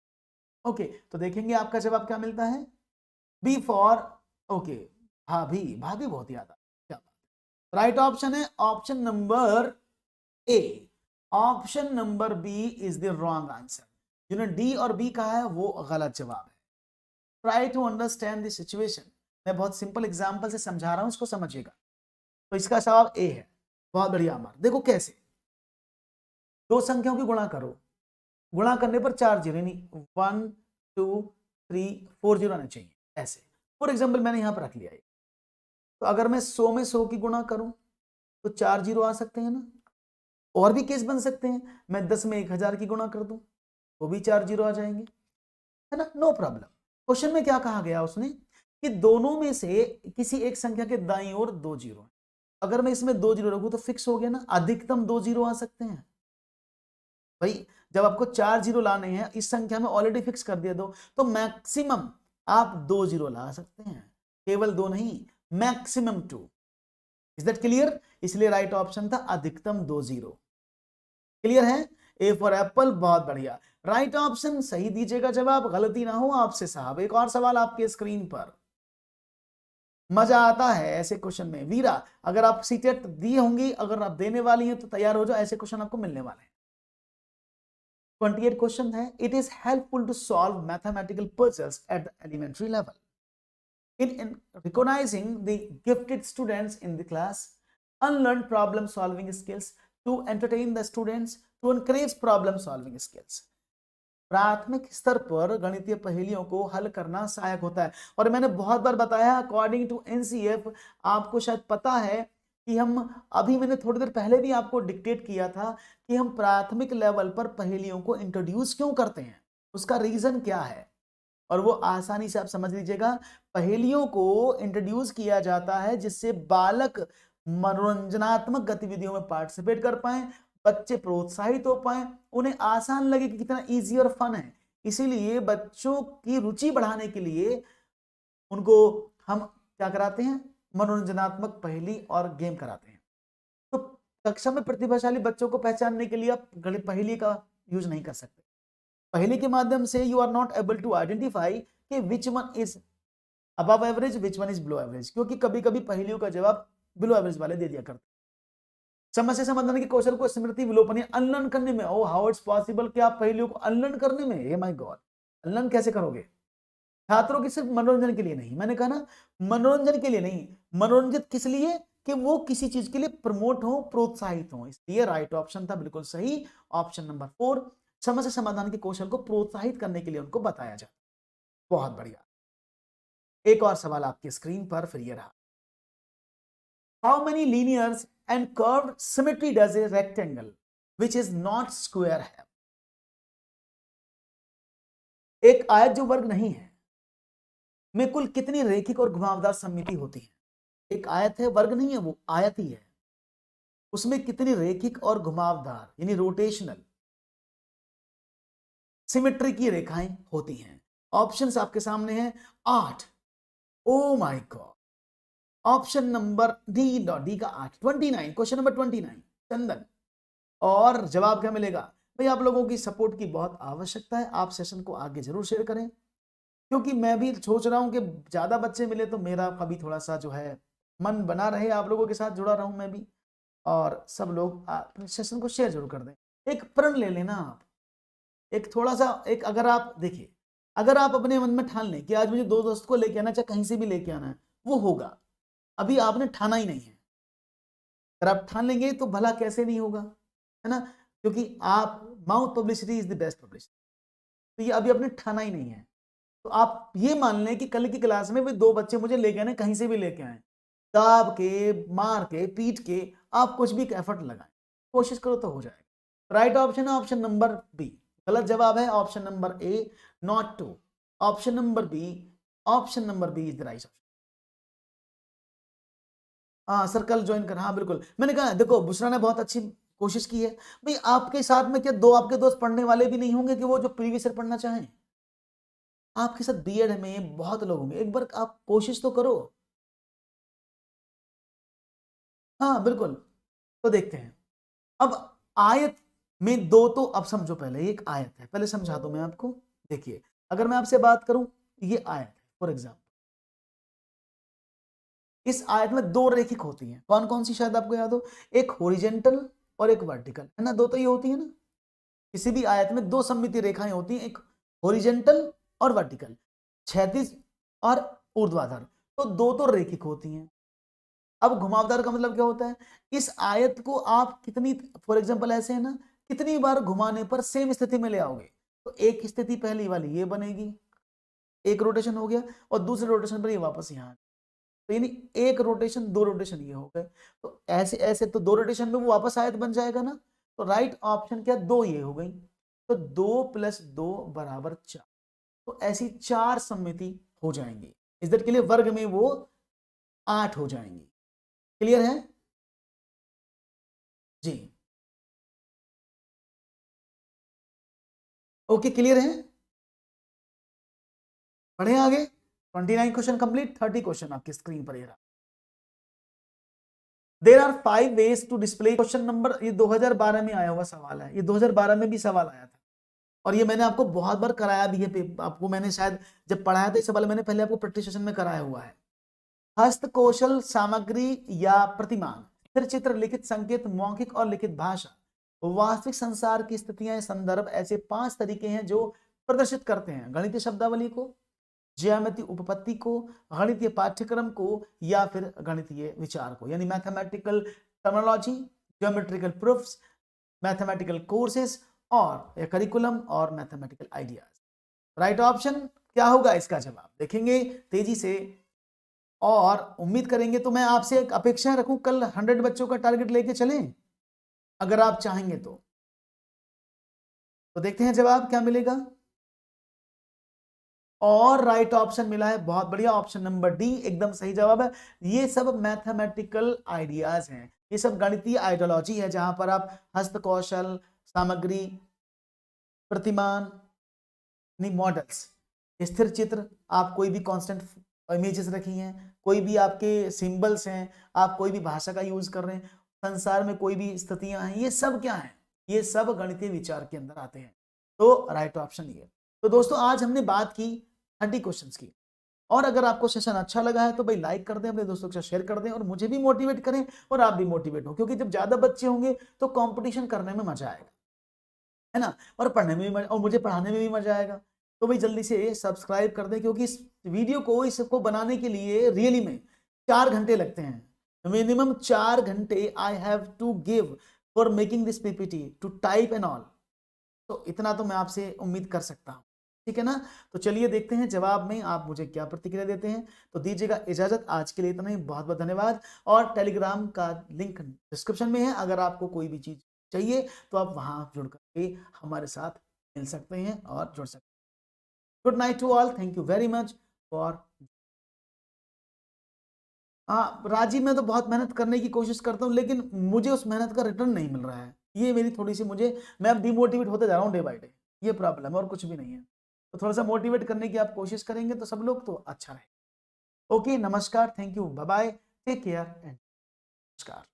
[SPEAKER 1] ओके, तो देखेंगे आपका जवाब क्या मिलता है। बी फॉर ओके, भाभी, भाभी बहुत याद आ, राइट ऑप्शन है option number A. Option number B is the wrong answer. जिन्होंने डी और बी कहा है वो गलत जवाब है। Try to understand the situation. मैं बहुत सिंपल एग्जांपल से समझा रहा हूं, इसको समझिएगा। तो इसका जवाब ए है। बहुत बढ़िया अमर। देखो कैसे, दो संख्याओं की गुणा करो, गुणा करने पर 4 जीरो यानी 1 2 3 4 जीरो आने चाहिए ऐसे। फॉर एग्जाम्पल मैंने यहां पर रख लिया है, तो अगर मैं 100 में 100 की गुणा करूं तो 4 जीरो आ सकते हैं ना। और भी केस बन सकते हैं, मैं 10 में 1000 की गुणा कर दूं वो भी 4 जीरो आ जाएंगे, है ना, नो प्रॉब्लम। क्वेश्चन में क्या कहा गया उसने कि दोनों में से किसी एक संख्या के दाईं ओर 2 जीरो है। अगर मैं इसमें 2 जीरो रखूं तो फिक्स हो गया ना, अधिकतम 2 जीरो आ सकते हैं। भाई जब आपको 4 जीरो लाने हैं, इस संख्या में ऑलरेडी फिक्स कर दिया दो, तो मैक्सिमम आप 2 जीरो ला सकते हैं, केवल 2 नहीं, मैक्सिमम 2। Is that clear? इसलिए राइट ऑप्शन था अधिकतम 2 जीरो। क्लियर है? ए फॉर एप्पल, बहुत बढ़िया, राइट ऑप्शन सही दीजिएगा जवाब, गलती ना हो आपसे साहब। एक और सवाल आपके स्क्रीन पर, मजा आता है ऐसे क्वेश्चन में। वीरा, अगर आप सीटेट दी होंगी, अगर आप देने वाली हैं तो तैयार हो जाओ, ऐसे क्वेश्चन आपको मिलने वाले हैं। 28 क्वेश्चन है, it is helpful to solve mathematical puzzles at the elementary level in recognizing the gifted students in the class, unlearn problem solving skills, to entertain the students, to encourage problem solving skills। प्राथमिक स्तर पर गणितीय पहेलियों को हल करना सहायक होता है। और मैंने बहुत बार बताया, अकॉर्डिंग टू एनसीएफ, आपको शायद पता है कि हम अभी, मैंने थोड़ी देर पहले भी आपको डिक्टेट किया था कि हम प्राथमिक लेवल पर पहेलियों को इंट्रोड्यूस क्यों करते हैं, उसका रीजन क्या है, और वो आसानी से आप समझ लीजिएगा। पहेलियों को इंट्रोड्यूस किया जाता है जिससे बालक मनोरंजनात्मक गतिविधियों में पार्टिसिपेट कर पाए, बच्चे प्रोत्साहित हो पाए, उन्हें आसान लगे कि कितना इजी और फन है। इसीलिए बच्चों की रुचि बढ़ाने के लिए उनको हम क्या कराते हैं, मनोरंजनात्मक पहेली और गेम कराते हैं। तो कक्षा में प्रतिभाशाली बच्चों को पहचानने के लिए आप गणित पहेली का यूज नहीं कर सकते। पहेली के माध्यम से you are not able to identify कि which one is above average, which one is below average, क्योंकि कभी कभी पहेलियों का जवाब बिलो एवरेज वाले दे दिया करते। समस्या समाधान के कौशल को स्मृति विलोपन अनलर्न करने में, ओ हाउ इट्स पॉसिबल कि आप पहेलियों को अनलर्न करने में, हे माय गॉड, अनलर्न कैसे करोगे? छात्रों की सिर्फ मनोरंजन के लिए नहीं, मैंने कहा ना, मनोरंजन के लिए नहीं, मनोरंजित किस लिए, कि वो किसी चीज के लिए प्रमोट हो, प्रोत्साहित हो। इसलिए राइट ऑप्शन था बिल्कुल सही, ऑप्शन नंबर 4। समस्या समाधान के कौशल को प्रोत्साहित करने के लिए उनको बताया जाता। बहुत बढ़िया। एक और सवाल आपकी स्क्रीन पर फिर ये रहा, how many linears and curved symmetry does a rectangle which is not square have? एक आयत जो वर्ग नहीं है में कुल कितनी रेखिक और घुमावदार सममिति होती है? एक आयत है, वर्ग नहीं है, वो आयत ही है, उसमें कितनी रेखिक और घुमावदार यानी रोटेशनल सिमेट्री की रेखाएं होती हैं? ऑप्शंस आपके सामने हैं, 8। Oh my God, option number D का 8, 29, क्वेश्चन नंबर 29 चंदन। और जवाब क्या मिलेगा? भाई आप लोगों की सपोर्ट की बहुत आवश्यकता है, आप सेशन को आगे जरूर शेयर करें, क्योंकि मैं भी सोच रहा हूं कि ज्यादा बच्चे मिले तो मेरा कभी थोड़ा सा जो है मन बना रहे, आप लोगों के साथ जुड़ा रहूं मैं भी, और सब लोग सेशन को शेयर जरूर कर दें। एक प्रण ले लेना आप, एक थोड़ा सा, एक, अगर आप देखिए, अगर आप अपने मन में ठान लें कि आज मुझे 2 दोस्त को लेके आना, चाहे कहीं से भी लेके आना है, वो होगा। अभी आपने ठाना ही नहीं है, अगर आप ठान लेंगे तो भला कैसे नहीं होगा, है ना, क्योंकि आप, mouth publicity is the best publicity, तो ये अभी आपने ठाना ही नहीं है। तो आप ये मान लें कि कल की क्लास में वे 2 बच्चे मुझे लेके आने, कहीं से भी लेके आए, दाब के, मार के, पीट के, आप कुछ भी एफर्ट लगाएं, कोशिश करो तो हो जाएगा। राइट ऑप्शन है ऑप्शन नंबर बी, गलत जवाब है option number A, not 2, option number B, option number B is the right option. हाँ, सर्कल ज्वाइन कर, हाँ बिल्कुल, मैंने कहा देखो बुशरा ने बहुत अच्छी कोशिश की है। भाई आपके साथ में क्या 2 आपके दोस्त पढ़ने वाले भी नहीं होंगे कि वो जो प्रीवियस ईयर पढ़ना चाहें? आपके साथ बीएड में बहुत लोग होंगे, एक बार आप कोशिश तो करो। हाँ बिल्कुल, तो देखते हैं। अब आयत में 2, तो अब समझो, पहले एक आयत है, पहले समझा दूं मैं आपको। देखिए, अगर मैं आपसे बात करूं, ये आयत है फॉर एग्जाम्पल, इस आयत में 2 रेखिक होती हैं, कौन कौन सी शायद आपको याद हो, एक हॉरिजॉन्टल और एक वर्टिकल, है ना, 2 तो ये होती है ना, किसी भी आयत में 2 सममिति रेखाएं होती हैं, एक हॉरिजॉन्टल और वर्टिकल, क्षैतिज और ऊर्ध्वाधर, तो 2 तो रेखिक होती हैं। अब घुमावदार का मतलब क्या होता है, इस आयत को आप कितनी, फॉर एग्जांपल ऐसे है ना, कितनी बार घुमाने पर सेम स्थिति में ले आओगे, तो एक स्थिति पहली वाली ये बनेगी, एक रोटेशन हो गया, और दूसरे रोटेशन पर ये वापस यहाँ, तो यानी एक रोटेशन, 2 रोटेशन ये हो गए, तो ऐसे ऐसे तो 2 रोटेशन में वो वापस आयत बन जाएगा ना। तो राइट ऑप्शन क्या, 2 ये हो गई। तो 2 + 2 = 4। तो ऐसी 4 सममिति हो जाएंगी। इस दैट के लिए वर्ग में वो 8 हो जाएंगी। क्लियर है जी? ओके, क्लियर है? बढ़े आगे। 29 क्वेश्चन कंप्लीट। 30 क्वेश्चन आपकी स्क्रीन पर ये रहा। There are 5 ways to display. Question number, ये 2012 में आया हुआ सवाल है, ये 2012 में भी सवाल आया था और ये मैंने आपको बहुत बार कराया भी है। आपको मैंने शायद जब पढ़ाया था इस सवाल मैंने पहले आपको प्रैक्टिस सेशन में कराया हुआ है। हस्तकौशल सामग्री या प्रतिमान, स्थिर चित्र, लिखित संकेत, मौखिक और लिखित भाषा, वास्तविक संसार की स्थितियां, संदर्भ, ऐसे 5 तरीके हैं जो प्रदर्शित करते हैं गणितीय शब्दावली को, ज्यामितीय उपपत्ति को, गणितीय पाठ्यक्रम को या फिर गणितीय विचार को, यानी mathematical terminology, geometrical proofs, mathematical courses और या करिकुलम और मैथमेटिकल आइडियाज। राइट ऑप्शन क्या होगा इसका जवाब देखेंगे तेजी से और उम्मीद करेंगे। तो मैं आपसे एक अपेक्षा रखूं कल 100 बच्चों का टारगेट लेके चलें अगर आप चाहेंगे तो देखते हैं जवाब क्या मिलेगा। और राइट ऑप्शन मिला है, बहुत बढ़िया, ऑप्शन नंबर डी एकदम सही जवाब है। ये सब मैथमेटिकल आइडियाज हैं, ये सब गणितीय आइडियोलॉजी है जहां पर आप हस्तकौशल सामग्री, प्रतिमान, मॉडल्स, स्थिर चित्र, आप कोई भी कांस्टेंट इमेजेस रखी हैं, कोई भी आपके सिंबल्स हैं, आप कोई भी भाषा का यूज कर रहे हैं, संसार में कोई भी स्थितियां हैं, ये सब क्या है, ये सब गणितीय विचार के अंदर आते हैं। तो राइट ऑप्शन ये। तो दोस्तों आज हमने बात की 30 क्वेश्चंस की, और अगर आपको सेशन अच्छा लगा है तो भाई लाइक कर दें, अपने दोस्तों के साथ शेयर कर दें और मुझे भी मोटिवेट करें और आप भी मोटिवेट हो, क्योंकि जब ज्यादा बच्चे होंगे तो कंपटीशन करने में मजा आएगा, है ना, और पढ़ने में भी मजा, और मुझे पढ़ाने में भी मजा आएगा। तो भाई जल्दी से सब्सक्राइब कर दें, क्योंकि इस वीडियो को, इसको बनाने के लिए रियली में 4 घंटे लगते हैं, मिनिमम 4 घंटे I have to give for making this PPT, to type and all. तो इतना तो मैं आपसे उम्मीद कर सकता हूँ, ठीक है ना। तो चलिए देखते हैं जवाब में आप मुझे क्या प्रतिक्रिया देते हैं। तो दीजिएगा इजाजत, आज के लिए इतना ही, बहुत बहुत धन्यवाद। और टेलीग्राम का लिंक डिस्क्रिप्शन में है, अगर आपको कोई भी चीज चाहिए तो आप वहां जुड़ करके हमारे साथ मिल सकते हैं और जुड़ सकते हैं। Good night to all, thank you very much for. हाँ राजीव, मैं तो बहुत मेहनत करने की कोशिश करता हूँ, लेकिन मुझे उस मेहनत का रिटर्न नहीं मिल रहा है, ये मेरी थोड़ी सी, मुझे, मैं अब डिमोटिवेट होते जा रहा हूँ डे बाय डे, ये प्रॉब्लम है और कुछ भी नहीं है। तो थोड़ा सा मोटिवेट करने की आप कोशिश करेंगे तो सब लोग, तो अच्छा रहे। ओके, नमस्कार, thank you, bye bye, take care and नमस्कार।